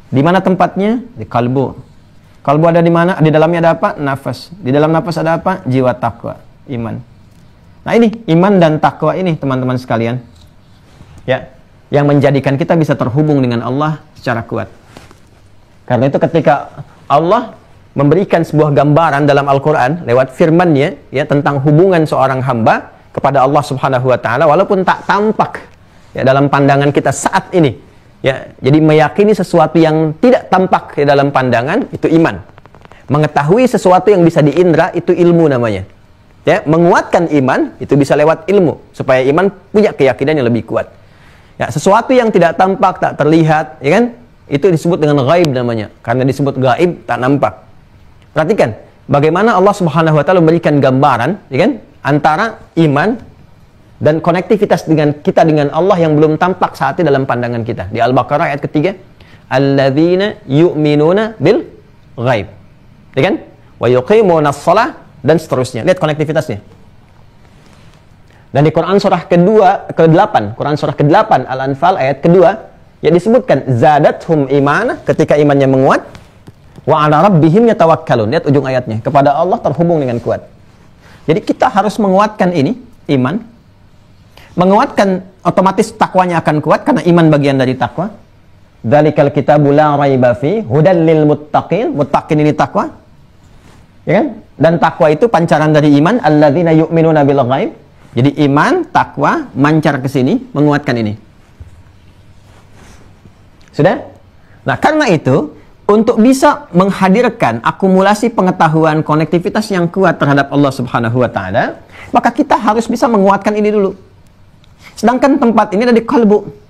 Di mana tempatnya? Di kalbu. Kalbu ada di mana? Di dalamnya ada apa? Nafas. Di dalam nafas ada apa? Jiwa takwa, iman. Nah ini, iman dan takwa ini teman-teman sekalian. Ya, yang menjadikan kita bisa terhubung dengan Allah secara kuat. Karena itu ketika Allah memberikan sebuah gambaran dalam Al-Quran lewat firman-Nya ya tentang hubungan seorang hamba kepada Allah Subhanahu wa taala walaupun tak tampak ya dalam pandangan kita saat ini. Ya, jadi meyakini sesuatu yang tidak tampak di dalam pandangan itu iman. Mengetahui sesuatu yang bisa diindra itu ilmu namanya. Ya, menguatkan iman itu bisa lewat ilmu supaya iman punya keyakinan yang lebih kuat. Ya, sesuatu yang tidak tampak, tak terlihat, ya kan? Itu disebut dengan ghaib namanya. Karena disebut gaib tak nampak. Perhatikan bagaimana Allah Subhanahu wa taala memberikan gambaran, ya kan? Antara iman dan konektivitas dengan kita dengan Allah yang belum tampak saat ini dalam pandangan kita. Di Al-Baqarah ayat ketiga, alladzina yu'minuna bil ghaib. Ya kan? Wa yuqimunas shalah dan seterusnya. Lihat konektivitasnya. Dan di Quran surah ke-8, Quran surah ke-8 Al-Anfal ayat kedua, ya disebutkan zadathum imana, ketika imannya menguat, Wa 'ala rabbihim yatawakkalun. Lihat ujung ayatnya. Kepada Allah terhubung dengan kuat. Jadi kita harus menguatkan ini, iman. Menguatkan, otomatis takwanya akan kuat karena iman bagian dari takwa. Dzalikal kitabu la raiba fi hudal lil muttaqin. Muttaqin ini takwa. Ya kan? Dan takwa itu pancaran dari iman, alladzina yu'minuna bil ghaib. Jadi iman, takwa mancar ke sini, menguatkan ini. Sudah? Nah, karena itu untuk bisa menghadirkan akumulasi pengetahuan, konektivitas yang kuat terhadap Allah Subhanahu wa taala, maka kita harus bisa menguatkan ini dulu. Sedangkan tempat ini ada di kalbu.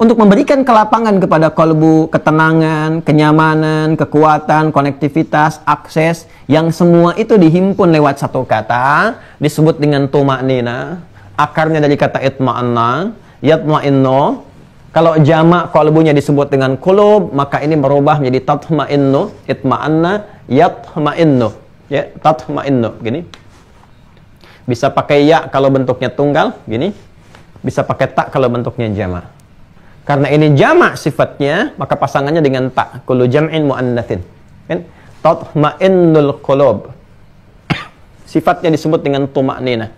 Untuk memberikan kelapangan kepada kalbu, ketenangan, kenyamanan, kekuatan, konektivitas, akses, yang semua itu dihimpun lewat satu kata, disebut dengan tuma'nina. Akarnya dari kata itma'anna, yatma'inno. Kalau jamak kalbunya disebut dengan kulub, maka ini merubah menjadi tatma'inno, itma'anna, yatma'inno. Ya, tatma'inno, gini. Bisa pakai ya kalau bentuknya tunggal, gini. Bisa pakai tak kalau bentuknya jamak. Karena ini jamak sifatnya, maka pasangannya dengan tak. Kullu jam'in mu'annatsin. Kan? Tatma'innul qulub. Sifatnya disebut dengan tuma'nina.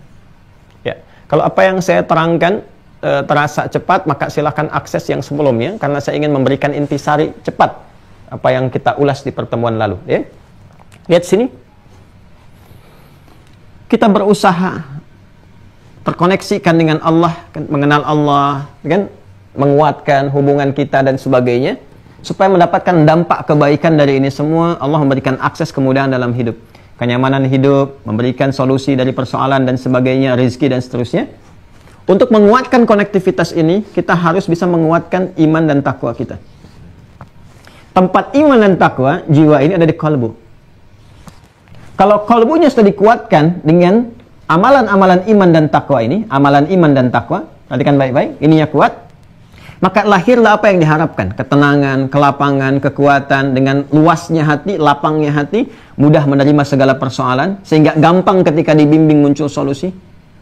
Ya. Kalau apa yang saya terangkan terasa cepat, maka silakan akses yang sebelumnya, karena saya ingin memberikan intisari cepat apa yang kita ulas di pertemuan lalu. Ya. Lihat sini. Kita berusaha terkoneksikan dengan Allah, mengenal Allah, kan? Menguatkan hubungan kita dan sebagainya, supaya mendapatkan dampak kebaikan dari ini semua. Allah memberikan akses kemudahan dalam hidup, kenyamanan hidup, memberikan solusi dari persoalan dan sebagainya, rezeki dan seterusnya. Untuk menguatkan konektivitas ini, kita harus bisa menguatkan iman dan takwa kita. Tempat iman dan takwa, jiwa ini ada di kalbu. Kalau kalbunya sudah dikuatkan dengan amalan-amalan iman dan takwa ini, amalan iman dan takwa, perhatikan baik-baik, ininya kuat, maka lahirlah apa yang diharapkan. Ketenangan, kelapangan, kekuatan, dengan luasnya hati, lapangnya hati, mudah menerima segala persoalan, sehingga gampang ketika dibimbing muncul solusi.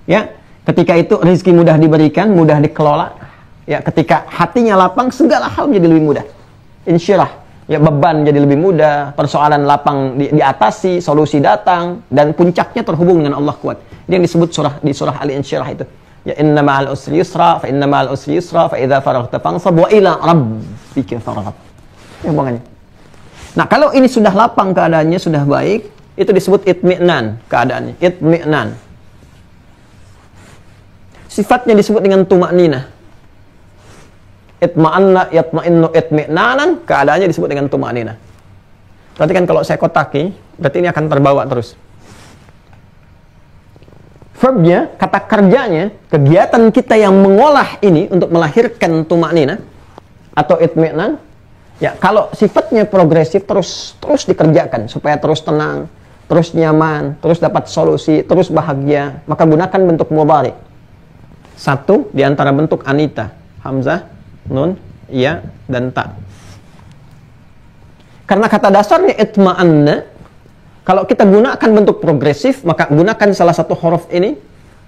Ya, ketika itu rezeki mudah diberikan, mudah dikelola. Ya, ketika hatinya lapang, segala hal menjadi lebih mudah. Insyirah, ya, beban jadi lebih mudah, persoalan lapang diatasi, solusi datang, dan puncaknya terhubung dengan Allah kuat. Ini yang disebut di surah Al-Insyirah itu. Ya, inna ma'al usri yusra, fa inna ma'al usri yusra, fa idza faraghta fansab wa ila rabbika farghab. Ya, hubungannya. Nah, kalau ini sudah lapang keadaannya, sudah baik, itu disebut itmi'nan keadaannya, itmi'nan. Sifatnya disebut dengan tuma'nina. Itma'anna yatma'innu itmi'nanan, keadaannya disebut dengan tuma'nina. Berarti kan kalau saya kotaki, berarti ini akan terbawa terus. Verbnya, kata kerjanya, kegiatan kita yang mengolah ini untuk melahirkan tuma'nina atau itmi'nan, ya, kalau sifatnya progresif, terus dikerjakan supaya terus tenang, terus nyaman, terus dapat solusi, terus bahagia, maka gunakan bentuk mudhari. Satu di antara bentuk anita, hamzah, nun, ya, dan ta. Karena kata dasarnya itma'anna, kalau kita gunakan bentuk progresif, maka gunakan salah satu huruf ini,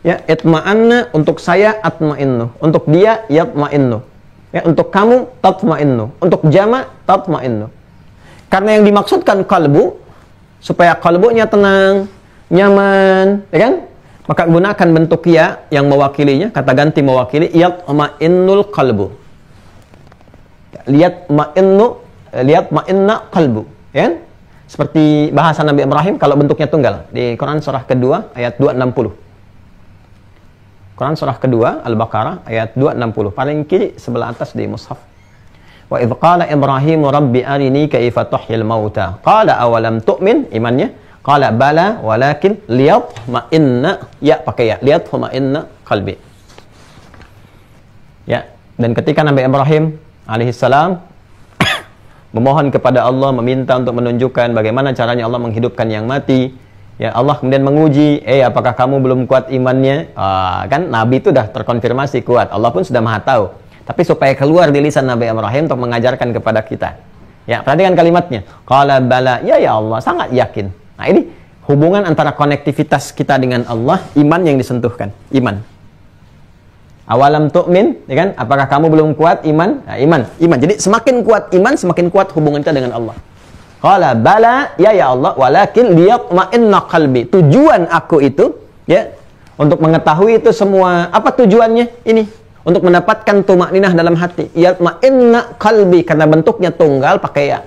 ya, itma'anna, untuk saya atma'innu, untuk dia yatma'innu, ya, untuk kamu tatma'innu, untuk jama' tatma'innu. Karena yang dimaksudkan kalbu, supaya kalbunya tenang, nyaman, ya kan? Maka gunakan bentuk ya yang mewakilinya, kata ganti mewakili, yatma'innul qalbu. Lihat ma'inna qalbu, ya. Seperti bahasa Nabi Ibrahim kalau bentuknya tunggal di Quran surah kedua ayat 260. Quran surah kedua Al-Baqarah ayat 260, paling kiri sebelah atas di mushaf. Wa idz qala Ibrahim rabbi arini kaifa tuhyil mauta qala awalam tu'min, imannya, qala bala walakin liyatma'inna, ya pakai ya, liyatma'inna qalbi. Ya, dan ketika Nabi Ibrahim alaihissalam memohon kepada Allah, meminta untuk menunjukkan bagaimana caranya Allah menghidupkan yang mati, ya, Allah kemudian menguji, apakah kamu belum kuat imannya? Kan Nabi itu sudah terkonfirmasi kuat, Allah pun sudah maha tahu. Tapi supaya keluar di lisan Nabi Ibrahim untuk mengajarkan kepada kita, ya, perhatikan kalimatnya, qala bala, ya Allah, sangat yakin. Nah, ini hubungan antara konektivitas kita dengan Allah, iman yang disentuhkan, iman. Awalam tu'min, ya kan? Apakah kamu belum kuat iman? Nah, iman. Jadi semakin kuat iman, semakin kuat hubungan kita dengan Allah. Qala bala, ya Allah, walakin liyatma'inna qalbi. Tujuan aku itu, ya, untuk mengetahui itu semua. Apa tujuannya? Ini, untuk mendapatkan tumakninah dalam hati. Yatma'inna qalbi, karena bentuknya tunggal pakai ya.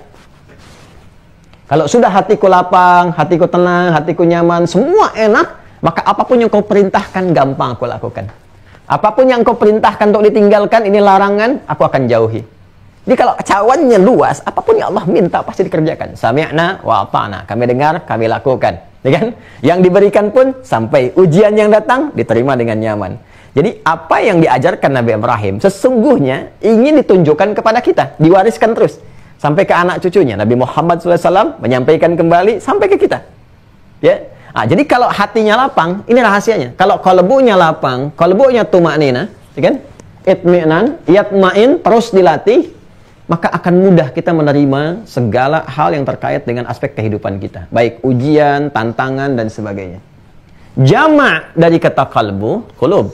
Kalau sudah hatiku lapang, hatiku tenang, hatiku nyaman, semua enak, maka apapun yang kau perintahkan gampang aku lakukan. Apapun yang kau perintahkan untuk ditinggalkan, ini larangan, aku akan jauhi. Jadi kalau cawannya luas, apapun yang Allah minta pasti dikerjakan. Sami'na wa ata'na, kami dengar, kami lakukan. Ya kan? Yang diberikan pun sampai ujian yang datang diterima dengan nyaman. Jadi apa yang diajarkan Nabi Ibrahim sesungguhnya ingin ditunjukkan kepada kita, diwariskan terus sampai ke anak cucunya. Nabi Muhammad SAW menyampaikan kembali sampai ke kita. Ya. Jadi kalau hatinya lapang, ini rahasianya. Kalau qalbunya lapang, qalbunya tumaknina, ya kan? Itmi'nan, yatma'in, terus dilatih, maka akan mudah kita menerima segala hal yang terkait dengan aspek kehidupan kita. Baik ujian, tantangan, dan sebagainya. Jama' dari kata qalbu, qulub.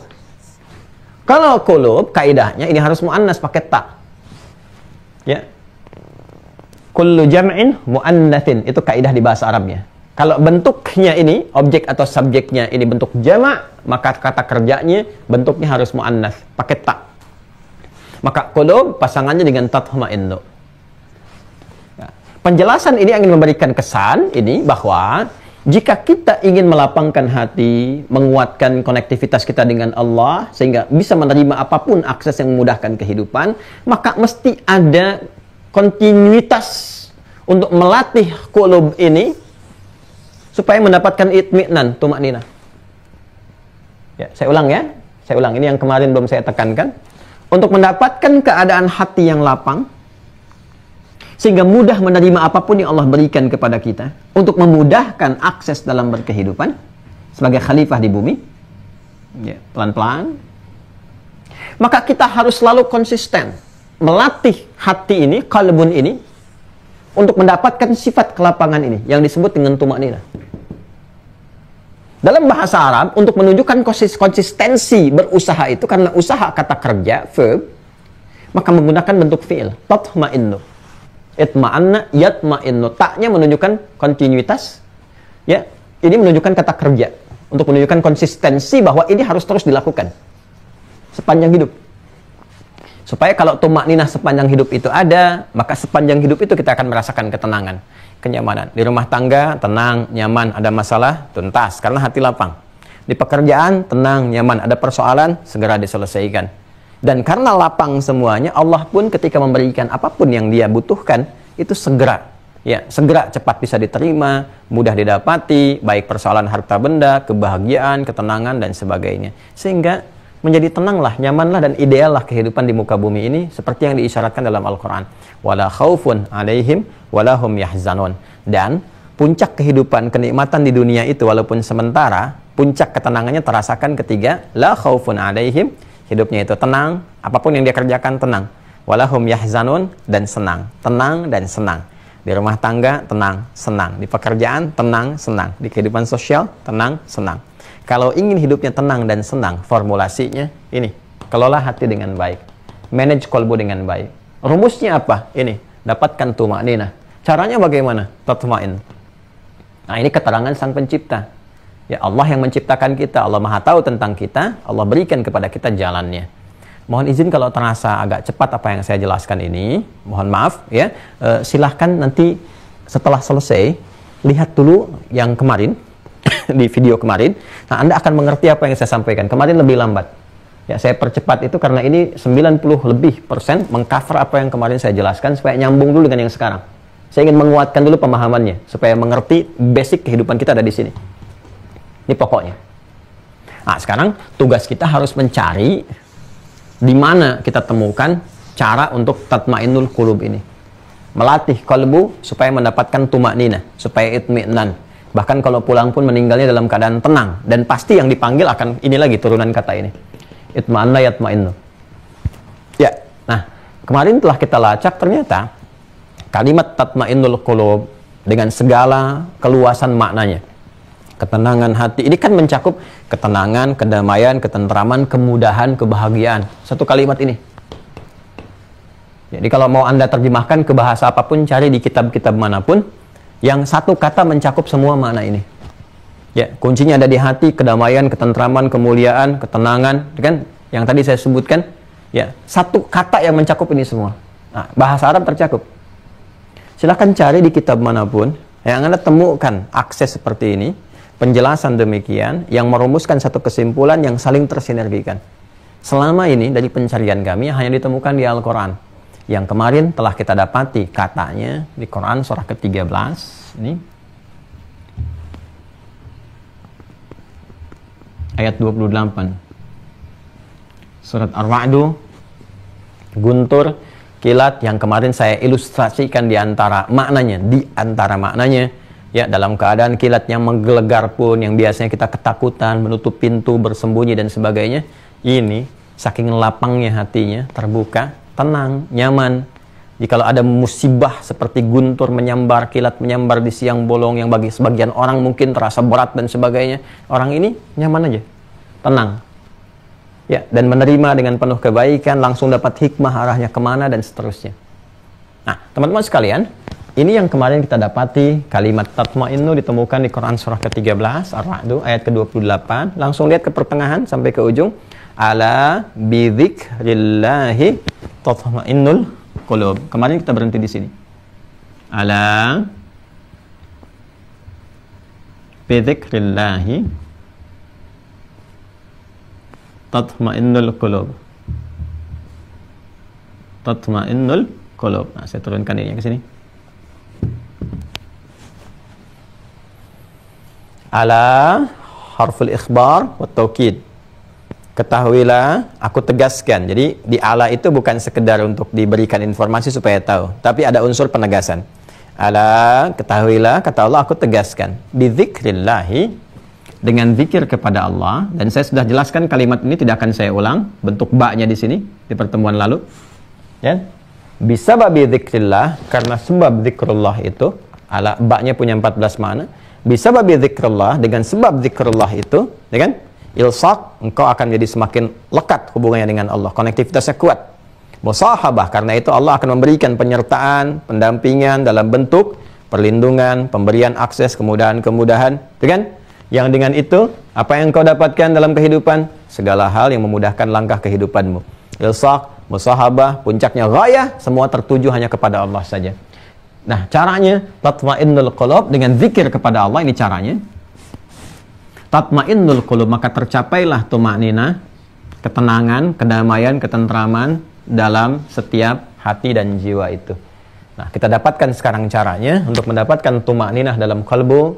Kalau qulub, kaidahnya ini harus mu'annas pakai ta. Ya. Kullu jam'in mu'annatsin, itu kaidah di bahasa Arabnya. Kalau bentuknya ini, objek atau subjeknya ini bentuk jama', maka kata kerjanya bentuknya harus mu'annas, pakai ta. Maka qulub pasangannya dengan tatma'innu. Ya. Penjelasan ini ingin memberikan kesan ini bahwa jika kita ingin melapangkan hati, menguatkan konektivitas kita dengan Allah, sehingga bisa menerima apapun akses yang memudahkan kehidupan, maka mesti ada kontinuitas untuk melatih qulub ini supaya mendapatkan itmi'nan, tumakninah. Ya, saya ulang ya. Saya ulang, ini yang kemarin belum saya tekankan. Untuk mendapatkan keadaan hati yang lapang, sehingga mudah menerima apapun yang Allah berikan kepada kita, untuk memudahkan akses dalam berkehidupan, sebagai khalifah di bumi, ya, pelan-pelan, maka kita harus selalu konsisten, melatih hati ini, qalbun ini, untuk mendapatkan sifat kelapangan ini, yang disebut dengan tumakninah. Dalam bahasa Arab, untuk menunjukkan konsistensi berusaha itu, karena usaha kata kerja, verb, maka menggunakan bentuk fi'il, tatma'innu. Itma'anna, yatma'innu. Ta'nya menunjukkan kontinuitas, ya, ini menunjukkan kata kerja, untuk menunjukkan konsistensi bahwa ini harus terus dilakukan sepanjang hidup. Supaya kalau tumakninah sepanjang hidup itu ada, maka sepanjang hidup itu kita akan merasakan ketenangan, kenyamanan. Di rumah tangga, tenang, nyaman. Ada masalah, tuntas, karena hati lapang. Di pekerjaan, tenang, nyaman. Ada persoalan, segera diselesaikan. Dan karena lapang semuanya, Allah pun ketika memberikan apapun yang dia butuhkan, itu segera, ya, segera cepat bisa diterima, mudah didapati, baik persoalan harta benda, kebahagiaan, ketenangan, dan sebagainya. Sehingga menjadi tenanglah, nyamanlah, dan ideallah kehidupan di muka bumi ini seperti yang diisyaratkan dalam Al-Quran. Wala khaufun alaihim walahum yahzanun. Dan puncak kehidupan, kenikmatan di dunia itu walaupun sementara, puncak ketenangannya terasakan ketika la khaufun alaihim, hidupnya itu tenang, apapun yang dia kerjakan tenang. Walahum yahzanun, dan senang. Tenang dan senang. Di rumah tangga tenang, senang. Di pekerjaan tenang, senang. Di kehidupan sosial tenang, senang. Kalau ingin hidupnya tenang dan senang, formulasinya ini, kelola hati dengan baik, manage qalbu dengan baik. Rumusnya apa? Ini, dapatkan tumakninah. Caranya bagaimana? Tatma'in. Nah, ini keterangan Sang Pencipta. Ya, Allah yang menciptakan kita, Allah Maha tahu tentang kita, Allah berikan kepada kita jalannya. Mohon izin kalau terasa agak cepat apa yang saya jelaskan ini, mohon maaf ya. Silahkan nanti setelah selesai lihat dulu yang kemarin. Di video kemarin, nah Anda akan mengerti apa yang saya sampaikan. Kemarin lebih lambat. Ya, saya percepat itu karena ini 90% mengcover apa yang kemarin saya jelaskan supaya nyambung dulu dengan yang sekarang. Saya ingin menguatkan dulu pemahamannya supaya mengerti basic kehidupan kita ada di sini. Ini pokoknya. Nah, sekarang tugas kita harus mencari di mana kita temukan cara untuk tatmainnul qulub ini. Melatih qalbu supaya mendapatkan tumakninah, supaya itmi'nan. Bahkan kalau pulang pun meninggalnya dalam keadaan tenang. Dan pasti yang dipanggil akan ini lagi turunan kata ini. Itma'anna yatma'innu. Ya, nah kemarin telah kita lacak ternyata kalimat tatma'innul qulub dengan segala keluasan maknanya. Ketenangan hati, ini kan mencakup ketenangan, kedamaian, ketentraman, kemudahan, kebahagiaan. Satu kalimat ini. Jadi kalau mau Anda terjemahkan ke bahasa apapun, cari di kitab-kitab manapun yang satu kata mencakup semua makna ini. Ya, kuncinya ada di hati, kedamaian, ketentraman, kemuliaan, ketenangan, kan? Yang tadi saya sebutkan, ya, satu kata yang mencakup ini semua. Nah, bahasa Arab tercakup. Silahkan cari di kitab manapun yang Anda temukan akses seperti ini, penjelasan demikian yang merumuskan satu kesimpulan yang saling tersinergikan. Selama ini dari pencarian kami hanya ditemukan di Al-Quran. Yang kemarin telah kita dapati katanya di Quran surah ke-13 ini ayat 28. Surat Ar-Ra'du, guntur, kilat yang kemarin saya ilustrasikan di antara maknanya, ya, dalam keadaan kilat yang menggelegar pun, yang biasanya kita ketakutan, menutup pintu, bersembunyi dan sebagainya, ini saking lapangnya hatinya, terbuka, tenang, nyaman. Jikalau ada musibah seperti guntur menyambar, kilat menyambar di siang bolong yang bagi sebagian orang mungkin terasa berat dan sebagainya, orang ini nyaman aja, tenang, ya, dan menerima dengan penuh kebaikan, langsung dapat hikmah arahnya kemana dan seterusnya. Nah, teman-teman sekalian, ini yang kemarin kita dapati, kalimat tatma'innu ditemukan di Quran surah ke-13 Ar-Ra'du ayat ke-28. Langsung lihat ke pertengahan sampai ke ujung. Ala bidzikrillahi tatma'innul qulub. Kemarin kita berhenti di sini. Ala bidzikrillahi tatma'innul qulub. Tatma'innul qulub. Nah, saya turunkan ini ke sini. Ala harful ikhbar wa taukid. Ketahuilah, aku tegaskan. Jadi di ala itu bukan sekedar untuk diberikan informasi supaya tahu, tapi ada unsur penegasan. Ala, ketahuilah, kata Allah, aku tegaskan. Bidzikrillahi, dengan zikir kepada Allah. Dan saya sudah jelaskan kalimat ini, tidak akan saya ulang. Bentuk ba-nya di sini di pertemuan lalu. Ya, bisa babi zikrillah, karena sebab zikrullah itu, ala ba-nya punya 14 makna. Bisa babi zikrullah, dengan sebab zikrullah itu, ya kan? Ilsaq, engkau akan jadi semakin lekat hubungannya dengan Allah, konektivitasnya kuat. Musahabah, karena itu Allah akan memberikan penyertaan, pendampingan dalam bentuk perlindungan, pemberian akses, kemudahan-kemudahan, kan? Yang dengan itu, apa yang engkau dapatkan dalam kehidupan? Segala hal yang memudahkan langkah kehidupanmu. Ilsaq, musahabah, puncaknya ghayah, semua tertuju hanya kepada Allah saja. Nah, caranya tatma'innul qulub, dengan zikir kepada Allah, ini caranya. Tatma'innul qulub, maka tercapailah tuma'ninah, ketenangan, kedamaian, ketentraman dalam setiap hati dan jiwa itu. Nah, kita dapatkan sekarang caranya untuk mendapatkan tuma'ninah dalam kalbu,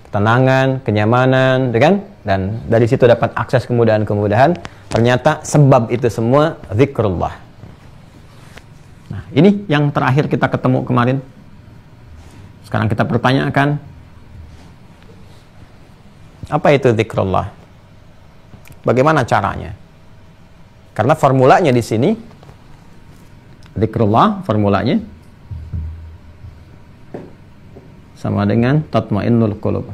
ketenangan, kenyamanan, kan? Dan dari situ dapat akses kemudahan-kemudahan. Ternyata sebab itu semua zikrullah. Nah, ini yang terakhir kita ketemu kemarin. Sekarang kita pertanyakan, apa itu zikrullah? Bagaimana caranya? Karena formulanya di sini, zikrullah formulanya sama dengan tatma'innul qulub.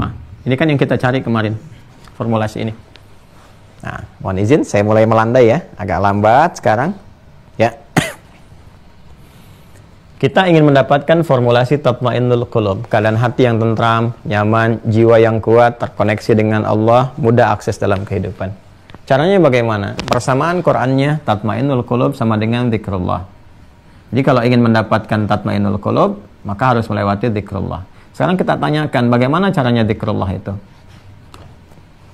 Nah, ini kan yang kita cari kemarin, formulasi ini. Nah, mohon izin, saya mulai melandai ya, agak lambat sekarang. Ya. Kita ingin mendapatkan formulasi tatma'innul qulub, keadaan hati yang tentram, nyaman, jiwa yang kuat, terkoneksi dengan Allah, mudah akses dalam kehidupan. Caranya bagaimana? Persamaan Qur'annya tatma'innul qulub sama dengan zikrullah. Jadi kalau ingin mendapatkan tatma'innul qulub, maka harus melewati zikrullah. Sekarang kita tanyakan bagaimana caranya zikrullah itu.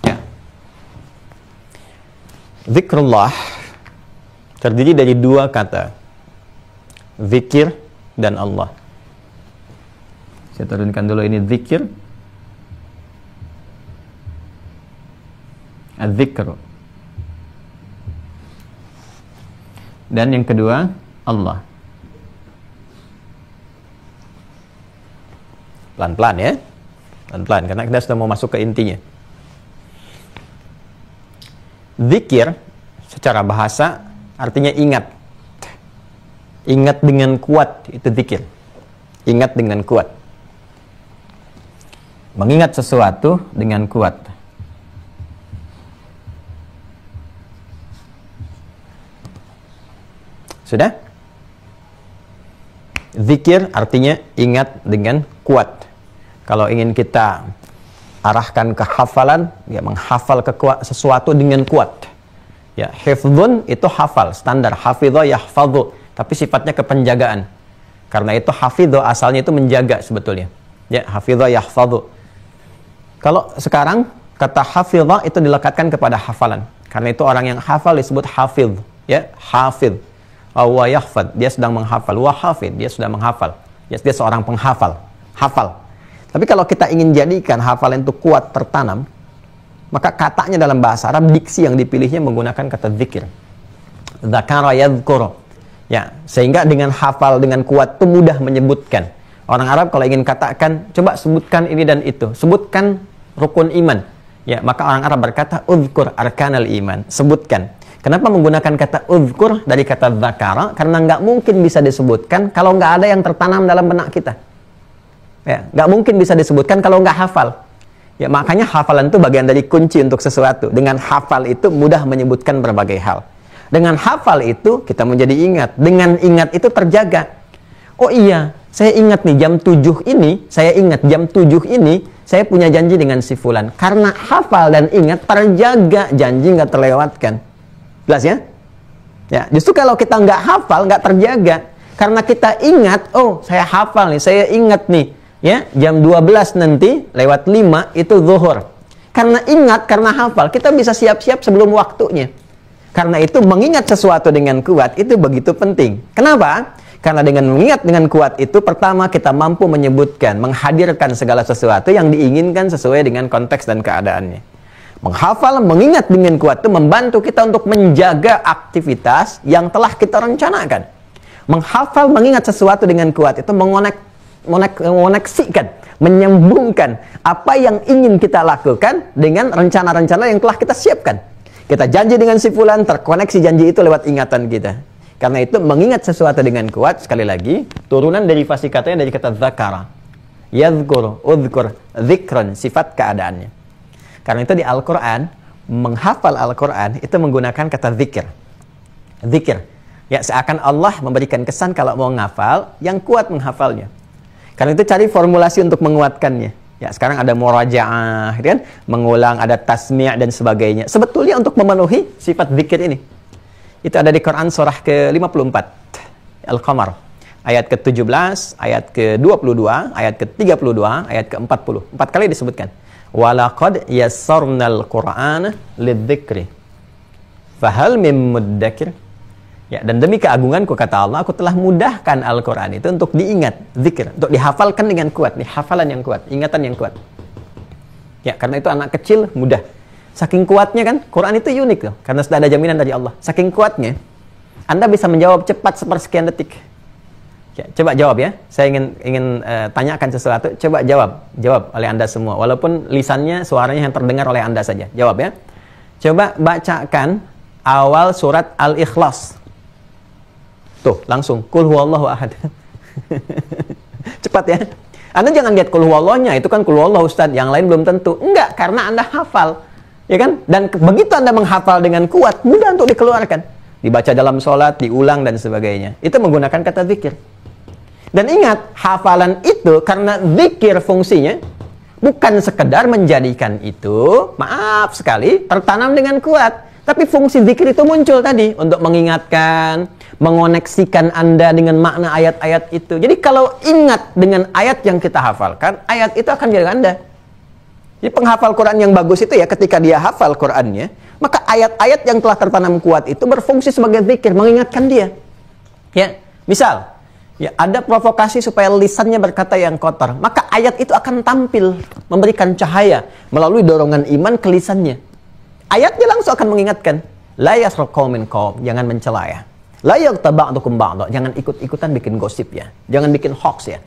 Ya. Zikrullah terdiri dari dua kata, zikir dan Allah. Saya turunkan dulu ini zikir, az-zikr. Dan yang kedua Allah. Pelan-pelan ya, pelan-pelan karena kita sudah mau masuk ke intinya. Zikir secara bahasa artinya ingat. Ingat dengan kuat, itu zikir. Ingat dengan kuat. Mengingat sesuatu dengan kuat. Sudah? Zikir artinya ingat dengan kuat. Kalau ingin kita arahkan ke hafalan, ya menghafal sesuatu dengan kuat. Ya, hifdzun itu hafal, standar hafidho yahfadhu, tapi sifatnya kepenjagaan. Karena itu hafidho asalnya itu menjaga sebetulnya. Ya, hafidho yahfadhu. Kalau sekarang kata hafidho itu dilekatkan kepada hafalan. Karena itu orang yang hafal disebut hafidh, ya, hafidh. Wa yahfad, dia sedang menghafal. Wa hafidh, dia sudah menghafal. Ya, dia seorang penghafal, hafal. Tapi kalau kita ingin jadikan hafalan itu kuat, tertanam, maka katanya dalam bahasa Arab, diksi yang dipilihnya menggunakan kata zikir. Dzakara yadhkuru. Ya, sehingga dengan hafal, dengan kuat itu mudah menyebutkan. Orang Arab kalau ingin katakan, coba sebutkan ini dan itu. Sebutkan rukun iman. Ya, maka orang Arab berkata, uzkur arkanal iman. Sebutkan. Kenapa menggunakan kata uzkur dari kata dzakara? Karena nggak mungkin bisa disebutkan kalau nggak ada yang tertanam dalam benak kita. Ya, nggak mungkin bisa disebutkan kalau nggak hafal. Ya, makanya hafalan itu bagian dari kunci untuk sesuatu. Dengan hafal itu mudah menyebutkan berbagai hal. Dengan hafal itu kita menjadi ingat. Dengan ingat itu terjaga. Oh iya, saya ingat nih jam 7 ini, saya ingat jam 7 ini, saya punya janji dengan si fulan. Karena hafal dan ingat terjaga, janji nggak terlewatkan. Jelas ya? Ya, justru kalau kita nggak hafal, nggak terjaga. Karena kita ingat, oh saya hafal nih, saya ingat nih. Ya, jam 12 nanti lewat 5 itu zuhur. Karena ingat, karena hafal, kita bisa siap-siap sebelum waktunya. Karena itu mengingat sesuatu dengan kuat itu begitu penting. Kenapa? Karena dengan mengingat dengan kuat itu pertama kita mampu menyebutkan, menghadirkan segala sesuatu yang diinginkan sesuai dengan konteks dan keadaannya. Menghafal, mengingat dengan kuat itu membantu kita untuk menjaga aktivitas yang telah kita rencanakan. Menghafal, mengingat sesuatu dengan kuat itu mengoneksikan, menyambungkan apa yang ingin kita lakukan dengan rencana-rencana yang telah kita siapkan. Kita janji dengan si fulan, terkoneksi janji itu lewat ingatan kita. Karena itu mengingat sesuatu dengan kuat, sekali lagi, turunan derivasi katanya dari kata dzakara. Yadhkur, udhkur, dzikran, sifat keadaannya. Karena itu di Al-Quran, menghafal Al-Quran itu menggunakan kata zikir. Zikir. Ya, seakan Allah memberikan kesan kalau mau menghafal, yang kuat menghafalnya. Karena itu cari formulasi untuk menguatkannya. Ya, sekarang ada murajaah, kan? Mengulang, ada tasmi' dan sebagainya. Sebetulnya untuk memenuhi sifat zikir ini. Itu ada di Quran surah ke-54. Al-Qamar. Ayat ke-17, ayat ke-22, ayat ke-32, ayat ke-40. 4 kali disebutkan. Walaqad yassarnal Qur'ana lidzikri. Fahal mim muddakir? Ya, dan demi keagunganku kata Allah, aku telah mudahkan Al-Quran itu untuk diingat, zikir, untuk dihafalkan dengan kuat, nih hafalan yang kuat, ingatan yang kuat. Ya, karena itu anak kecil mudah. Saking kuatnya kan, Quran itu unik loh, karena sudah ada jaminan dari Allah. Saking kuatnya, Anda bisa menjawab cepat sepersekian detik. Ya, coba jawab ya. Saya ingin tanyakan sesuatu, coba jawab oleh Anda semua. Walaupun lisannya, suaranya yang terdengar oleh Anda saja. Jawab ya. Coba bacakan awal surat Al-Ikhlas. Tuh, langsung kul huwallahu ahad. Cepat ya. Anda jangan lihat kul huwallahnya, itu kan kul huwallahu Ustaz, yang lain belum tentu. Enggak, karena Anda hafal. Ya kan? Dan begitu Anda menghafal dengan kuat, mudah untuk dikeluarkan. Dibaca dalam sholat, diulang dan sebagainya. Itu menggunakan kata zikir. Dan ingat, hafalan itu karena zikir fungsinya bukan sekedar menjadikan itu, maaf sekali, tertanam dengan kuat. Tapi fungsi zikir itu muncul tadi untuk mengingatkan, mengoneksikan Anda dengan makna ayat-ayat itu. Jadi kalau ingat dengan ayat yang kita hafalkan, ayat itu akan jaga Anda. Jadi penghafal Quran yang bagus itu ya ketika dia hafal Qurannya, maka ayat-ayat yang telah tertanam kuat itu berfungsi sebagai zikir, mengingatkan dia. Ya, misal, ya ada provokasi supaya lisannya berkata yang kotor, maka ayat itu akan tampil, memberikan cahaya melalui dorongan iman ke lisannya. Ayatnya langsung akan mengingatkan, la yasraq qaumin qaum, jangan mencela ya. La yaghtab ba'dukum ba'dha, jangan ikut-ikutan bikin gosip ya. Jangan bikin hoax ya.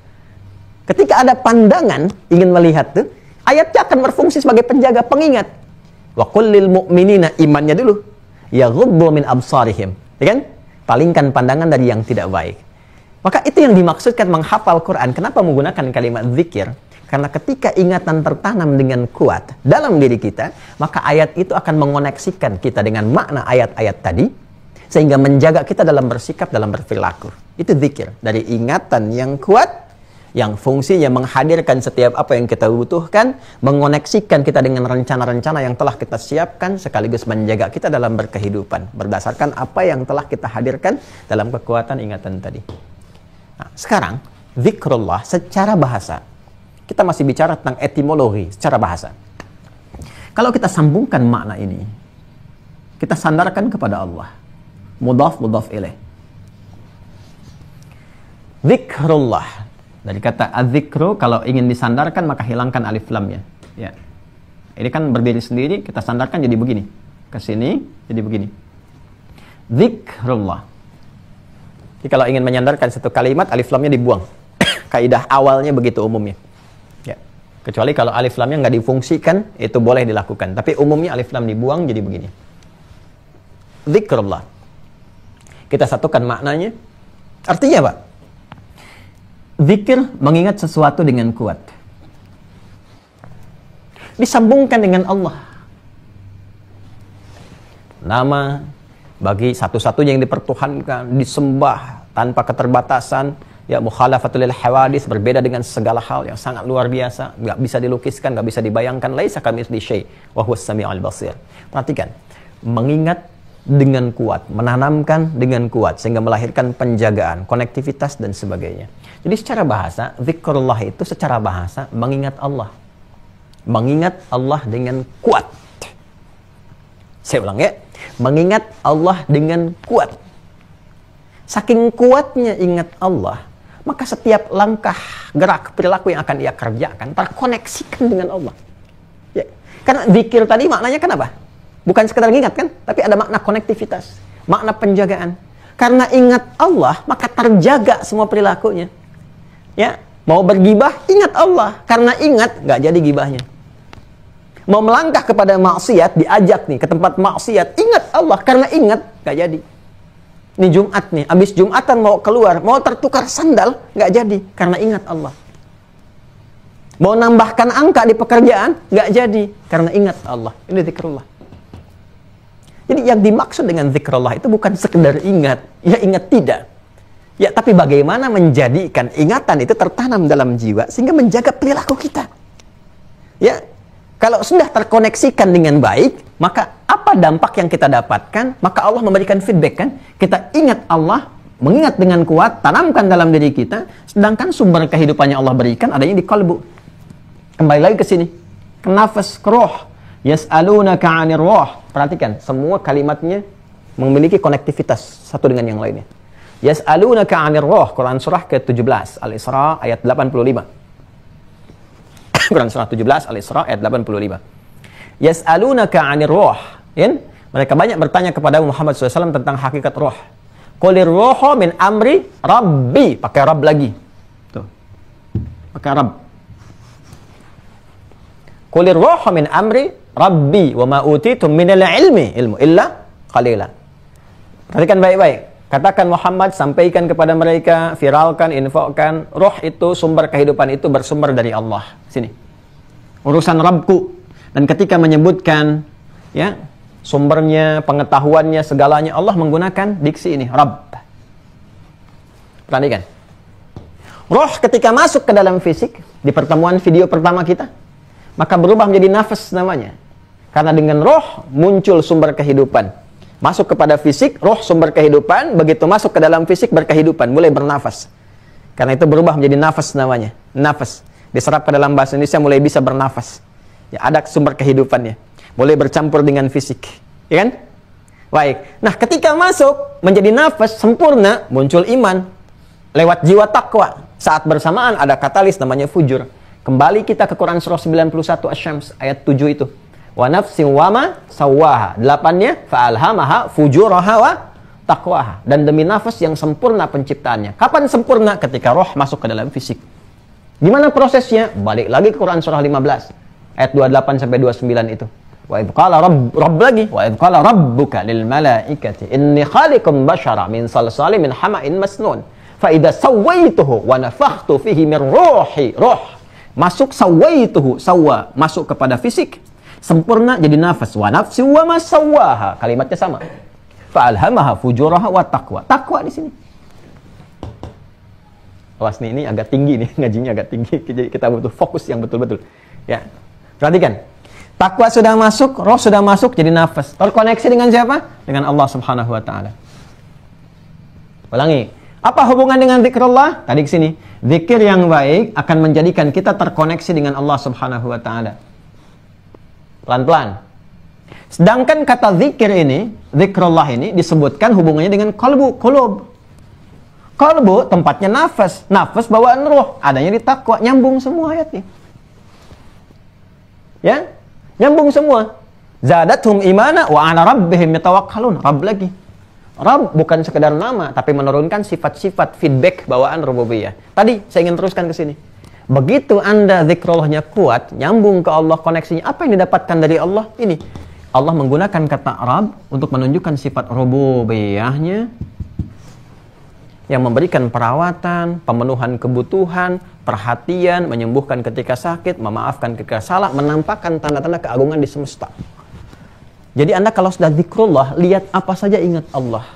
Ketika ada pandangan ingin melihat tuh, ayatnya akan berfungsi sebagai penjaga, pengingat. Wa qul lil mu'minina, imannya dulu. Yaghuddu min absarihim, ya kan? Palingkan pandangan dari yang tidak baik. Maka itu yang dimaksudkan menghafal Quran. Kenapa menggunakan kalimat zikir? Karena ketika ingatan tertanam dengan kuat dalam diri kita, maka ayat itu akan mengoneksikan kita dengan makna ayat-ayat tadi, sehingga menjaga kita dalam bersikap, dalam berperilaku. Itu zikir, dari ingatan yang kuat, yang fungsinya menghadirkan setiap apa yang kita butuhkan, mengoneksikan kita dengan rencana-rencana yang telah kita siapkan, sekaligus menjaga kita dalam berkehidupan, berdasarkan apa yang telah kita hadirkan dalam kekuatan ingatan tadi. Nah, sekarang, zikrullah secara bahasa. Kita masih bicara tentang etimologi secara bahasa. Kalau kita sambungkan makna ini, kita sandarkan kepada Allah. Mudhaf, mudhaf ilaih. Zikrullah. Dari kata adzikru, kalau ingin disandarkan maka hilangkan alif lamnya. Ya. Ini kan berdiri sendiri, kita sandarkan jadi begini. Ke sini jadi begini. Zikrullah. Jadi kalau ingin menyandarkan satu kalimat, alif lamnya dibuang. Kaidah awalnya begitu umumnya. Ya. Kecuali kalau alif lamnya nggak difungsikan, itu boleh dilakukan. Tapi umumnya alif lam dibuang jadi begini. Zikrullah. Kita satukan maknanya. Artinya apa? Zikir mengingat sesuatu dengan kuat. Disambungkan dengan Allah. Nama bagi satu-satunya yang dipertuhankan, disembah tanpa keterbatasan. Ya, mukhalafatul lil hawadis, berbeda dengan segala hal yang sangat luar biasa, nggak bisa dilukiskan, nggak bisa dibayangkan. Laisa kamitslihi syai' wa huwas samiul basir. Perhatikan, mengingat dengan kuat, menanamkan dengan kuat, sehingga melahirkan penjagaan, konektivitas, dan sebagainya. Jadi secara bahasa, zikrullah itu secara bahasa mengingat Allah. Mengingat Allah dengan kuat. Saya ulang ya. Mengingat Allah dengan kuat. Saking kuatnya ingat Allah, maka setiap langkah, gerak, perilaku yang akan ia kerjakan terkoneksikan dengan Allah. Ya. Karena zikir tadi maknanya kan apa? Bukan sekedar ingat kan, tapi ada makna konektivitas, makna penjagaan. Karena ingat Allah, maka terjaga semua perilakunya. Ya, mau bergibah, ingat Allah. Karena ingat, nggak jadi gibahnya. Mau melangkah kepada maksiat, diajak nih ke tempat maksiat, ingat Allah. Karena ingat, nggak jadi. Ini Jumat nih, abis Jumatan mau keluar, mau tertukar sandal, nggak jadi. Karena ingat Allah. Mau nambahkan angka di pekerjaan, nggak jadi. Karena ingat Allah. Ini zikrullah. Jadi yang dimaksud dengan zikrullah itu bukan sekedar ingat, ya ingat tidak. Ya, tapi bagaimana menjadikan ingatan itu tertanam dalam jiwa sehingga menjaga perilaku kita. Ya, kalau sudah terkoneksikan dengan baik, maka apa dampak yang kita dapatkan? Maka Allah memberikan feedback kan? Kita ingat Allah, mengingat dengan kuat, tanamkan dalam diri kita, sedangkan sumber kehidupannya Allah berikan adanya di kalbu. Kembali lagi ke sini. Ke nafas, ke roh. Yas'alunaka 'anir ruh. Perhatikan, semua kalimatnya memiliki konektivitas satu dengan yang lainnya. Yas'alunaka 'anir ruh, Quran surah ke-17, Al-Isra ayat 85. Quran surah 17, Al-Isra ayat 85. Yas'alunaka 'anir ruh. Ya? Mereka banyak bertanya kepada Muhammad SAW tentang hakikat ruh. Qulir ruhu min amri rabbi. Pakai Rabb lagi. Tuh. Pakai Rabb. Qulir ruhu min amri Rabbi wa ma utitum minal ilmi illa qalila. Perhatikan baik-baik. Katakan Muhammad, sampaikan kepada mereka, viralkan, infokkan, roh itu, sumber kehidupan itu bersumber dari Allah. Sini. Urusan Rabbku. Dan ketika menyebutkan ya, sumbernya, pengetahuannya, segalanya, Allah menggunakan diksi ini, Rabb. Perhatikan. Roh ketika masuk ke dalam fisik, di pertemuan video pertama kita, maka berubah menjadi nafas namanya. Karena dengan roh muncul sumber kehidupan. Masuk kepada fisik, roh sumber kehidupan, begitu masuk ke dalam fisik berkehidupan, mulai bernafas. Karena itu berubah menjadi nafas namanya. Nafas. Diserap ke dalam bahasa Indonesia mulai bisa bernafas. Ya, ada sumber kehidupannya. Mulai bercampur dengan fisik. Ya kan? Baik. Nah, ketika masuk menjadi nafas sempurna, muncul iman. Lewat jiwa takwa. Saat bersamaan ada katalis namanya fujur. Kembali kita ke Quran surah 91 Asy-Syams ayat 7 itu. Wa nafsin wama sawaha. 8-nya fa'alhamaha fujuraha wa taqwaha. Dan demi nafas yang sempurna penciptaannya. Kapan sempurna? Ketika roh masuk ke dalam fisik. Gimana prosesnya? Balik lagi ke Quran surah 15 ayat 28 sampai 29 itu. Wa idh qala rabb lagi wa idh qala rabbuka lil malaikati inni khaliqum bashara min salsalin min hama'in masnun fa idza sawaituhu wa nafakhtu fihi min ruhi. Roh masuk, sawaituhu, sawa, masuk kepada fisik, sempurna jadi nafas. Wa nafsi wa ma sawaha, kalimatnya sama. fa'alhamaha fujuraha wa taqwa. Takwa di sini. Awas nih, ini agak tinggi nih, ngajinya agak tinggi. Jadi kita butuh fokus yang betul-betul. Ya. Perhatikan. Takwa sudah masuk, roh sudah masuk, jadi nafas. Terkoneksi dengan siapa? Dengan Allah Subhanahu wa taala. Ulangi. Apa hubungan dengan zikrullah? Tadi ke sini. Zikir yang baik akan menjadikan kita terkoneksi dengan Allah Subhanahu wa taala. Pelan-pelan. Sedangkan kata zikir ini, zikrullah ini disebutkan hubungannya dengan qalbu, qulub. Qalbu tempatnya nafas, nafas bawaan roh, adanya di takwa, nyambung semua ayatnya. Ya? Nyambung semua. Zadathum imana wa ala rabbihim yatawakkalun. Rabb lagi. Rabb bukan sekedar nama, tapi menurunkan sifat-sifat feedback bawaan rububiyah. Tadi saya ingin teruskan ke sini. Begitu Anda zikrullahnya kuat, nyambung ke Allah, koneksinya, apa yang didapatkan dari Allah? Ini. Allah menggunakan kata Rabb untuk menunjukkan sifat rububiyahnya yang memberikan perawatan, pemenuhan kebutuhan, perhatian, menyembuhkan ketika sakit, memaafkan ketika salah, menampakkan tanda-tanda keagungan di semesta. Jadi Anda kalau sudah zikrullah, lihat apa saja ingat Allah.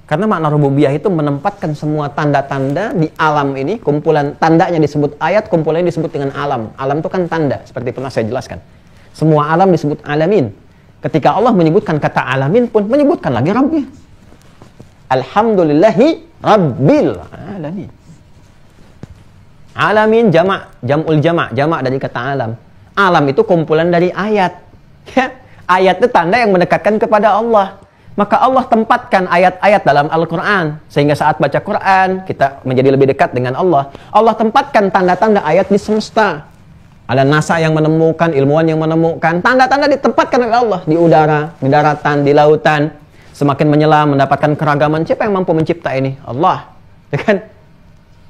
Karena makna rububiyah itu menempatkan semua tanda-tanda di alam ini, kumpulan tandanya disebut ayat, kumpulannya disebut dengan alam. Alam itu kan tanda, seperti pernah saya jelaskan. Semua alam disebut alamin. Ketika Allah menyebutkan kata alamin pun, menyebutkan lagi Rabbnya. Alhamdulillahi Rabbil alamin. Alamin jamak, jam'ul jamak dari kata alam. Alam itu kumpulan dari ayat. Ya. Ayat itu tanda yang mendekatkan kepada Allah. Maka Allah tempatkan ayat-ayat dalam Al-Quran. Sehingga saat baca Quran, kita menjadi lebih dekat dengan Allah. Allah tempatkan tanda-tanda ayat di semesta. Ada NASA yang menemukan, ilmuwan yang menemukan. Tanda-tanda ditempatkan oleh Allah. Di udara, di daratan, di lautan. Semakin menyelam, mendapatkan keragaman. Siapa yang mampu mencipta ini? Allah. Ya kan?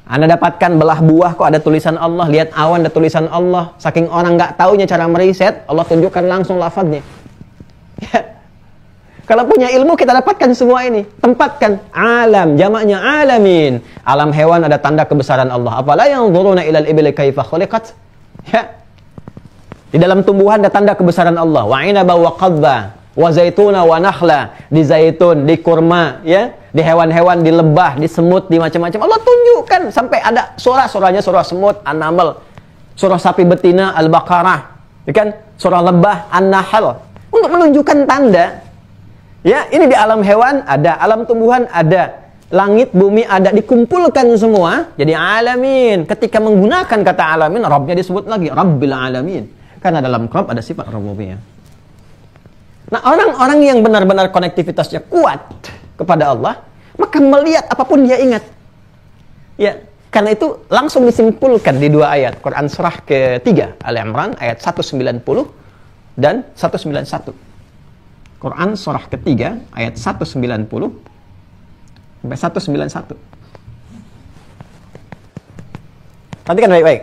Anda dapatkan belah buah, kok ada tulisan Allah. Lihat awan, ada tulisan Allah. Saking orang nggak taunya cara meriset, Allah tunjukkan langsung lafadznya. Ya. Kalau punya ilmu kita dapatkan semua ini. Tempatkan alam, jamaknya alamin. Alam hewan ada tanda kebesaran Allah. Afala yanzuruna ilal ibli kaifa khuliqat? Ya. Di dalam tumbuhan ada tanda kebesaran Allah. Wa inaba wa qadba, wa zaituna wa nakhla. Di zaitun, di kurma, ya. Di hewan-hewan, di lebah, di semut, di macam-macam. Allah tunjukkan sampai ada surah-surahnya, surah semut, An-Naml, surah sapi betina, Al-Baqarah, ya kan? Surah lebah, An-Nahl. Untuk menunjukkan tanda. Ya, ini di alam hewan ada, alam tumbuhan ada, langit, bumi ada, dikumpulkan semua jadi alamin. Ketika menggunakan kata alamin, Rabbnya disebut lagi Rabbil alamin. Karena dalam Rabb ada sifat rububiyah. Nah, orang-orang yang benar-benar konektivitasnya kuat kepada Allah, maka melihat apapun dia ingat. Ya, karena itu langsung disimpulkan di dua ayat Quran surah ketiga Al-Imran ayat 190 dan 191. Quran surah ketiga ayat 190 sampai 191. Perhatikan baik-baik.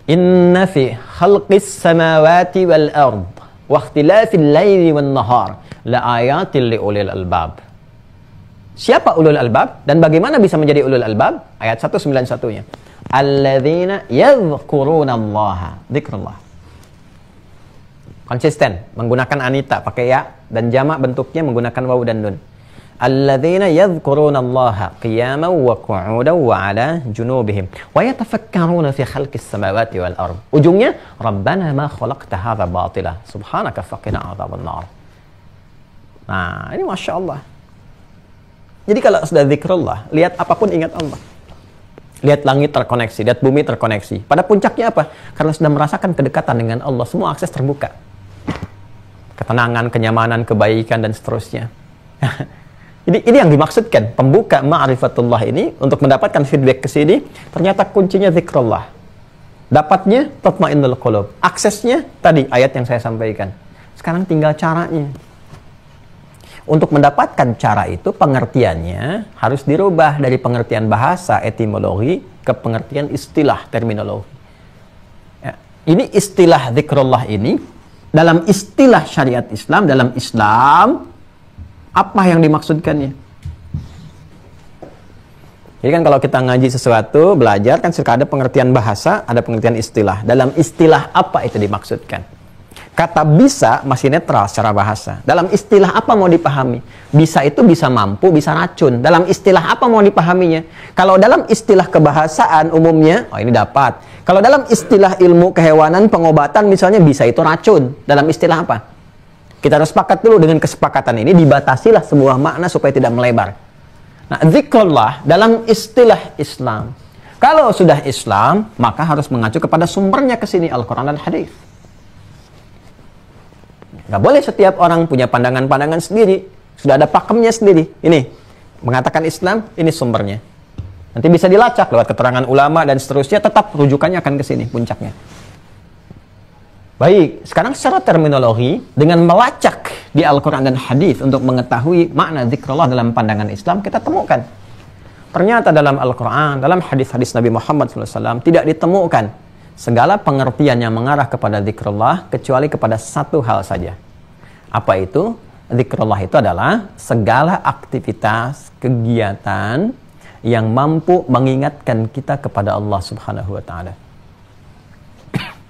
Inna fi khalqis samawati wal ard wa ikhtilafil laili wan nahar la ayatil li ulil albab. Siapa ulul albab dan bagaimana bisa menjadi ulul albab? Ayat 191-nya. Alladzina yadhkuruna Allah, zikrullah. Konsisten, menggunakan anita, pakai ya, dan jamak bentuknya menggunakan waw dan nun. Alladzina yadhkuruna Allah qiyaman wa qu'udan wa 'ala junubihim wa yatafakkaruna fi khalqis samawati wal ard. Ujungnya, Rabbana ma khalaqta hadza batila, subhanaka faqina 'adzaban nar. Nah, ini Masya Allah. Jadi kalau sudah zikrullah, lihat apapun ingat Allah. Lihat langit terkoneksi, lihat bumi terkoneksi. Pada puncaknya apa? Karena sudah merasakan kedekatan dengan Allah, semua akses terbuka. Ketenangan, kenyamanan, kebaikan, dan seterusnya. Jadi ini yang dimaksudkan. Pembuka ma'rifatullah ini, untuk mendapatkan feedback ke sini, ternyata kuncinya zikrullah. Dapatnya, tatma'innul qulub. Aksesnya, tadi ayat yang saya sampaikan. Sekarang tinggal caranya. Untuk mendapatkan cara itu, pengertiannya harus dirubah dari pengertian bahasa, etimologi, ke pengertian istilah, terminologi. Ya. Ini istilah zikrullah ini, dalam istilah syariat Islam, dalam Islam, apa yang dimaksudkannya? Jadi kan kalau kita ngaji sesuatu, belajar, kan suka ada pengertian bahasa, ada pengertian istilah. Dalam istilah apa itu dimaksudkan? Kata bisa masih netral secara bahasa. Dalam istilah apa mau dipahami? Bisa itu bisa mampu, bisa racun. Dalam istilah apa mau dipahaminya? Kalau dalam istilah kebahasaan umumnya, oh ini dapat. Kalau dalam istilah ilmu kehewanan, pengobatan misalnya bisa itu racun. Dalam istilah apa? Kita harus sepakat dulu dengan kesepakatan ini, dibatasilah sebuah makna supaya tidak melebar. Nah, zikrullah dalam istilah Islam. Kalau sudah Islam, maka harus mengacu kepada sumbernya ke sini, Al-Quran dan Hadis. Nggak boleh setiap orang punya pandangan-pandangan sendiri. Sudah ada pakemnya sendiri. Ini, mengatakan Islam, ini sumbernya. Nanti bisa dilacak lewat keterangan ulama dan seterusnya, tetap rujukannya akan ke sini, puncaknya. Baik, sekarang secara terminologi, dengan melacak di Al-Quran dan Hadis untuk mengetahui makna zikrullah dalam pandangan Islam, kita temukan. Ternyata dalam Al-Quran, dalam hadis-hadis Nabi Muhammad SAW, tidak ditemukan segala pengertian yang mengarah kepada zikrullah kecuali kepada satu hal saja. Apa itu? Zikrullah itu adalah segala aktivitas, kegiatan yang mampu mengingatkan kita kepada Allah Subhanahu wa taala.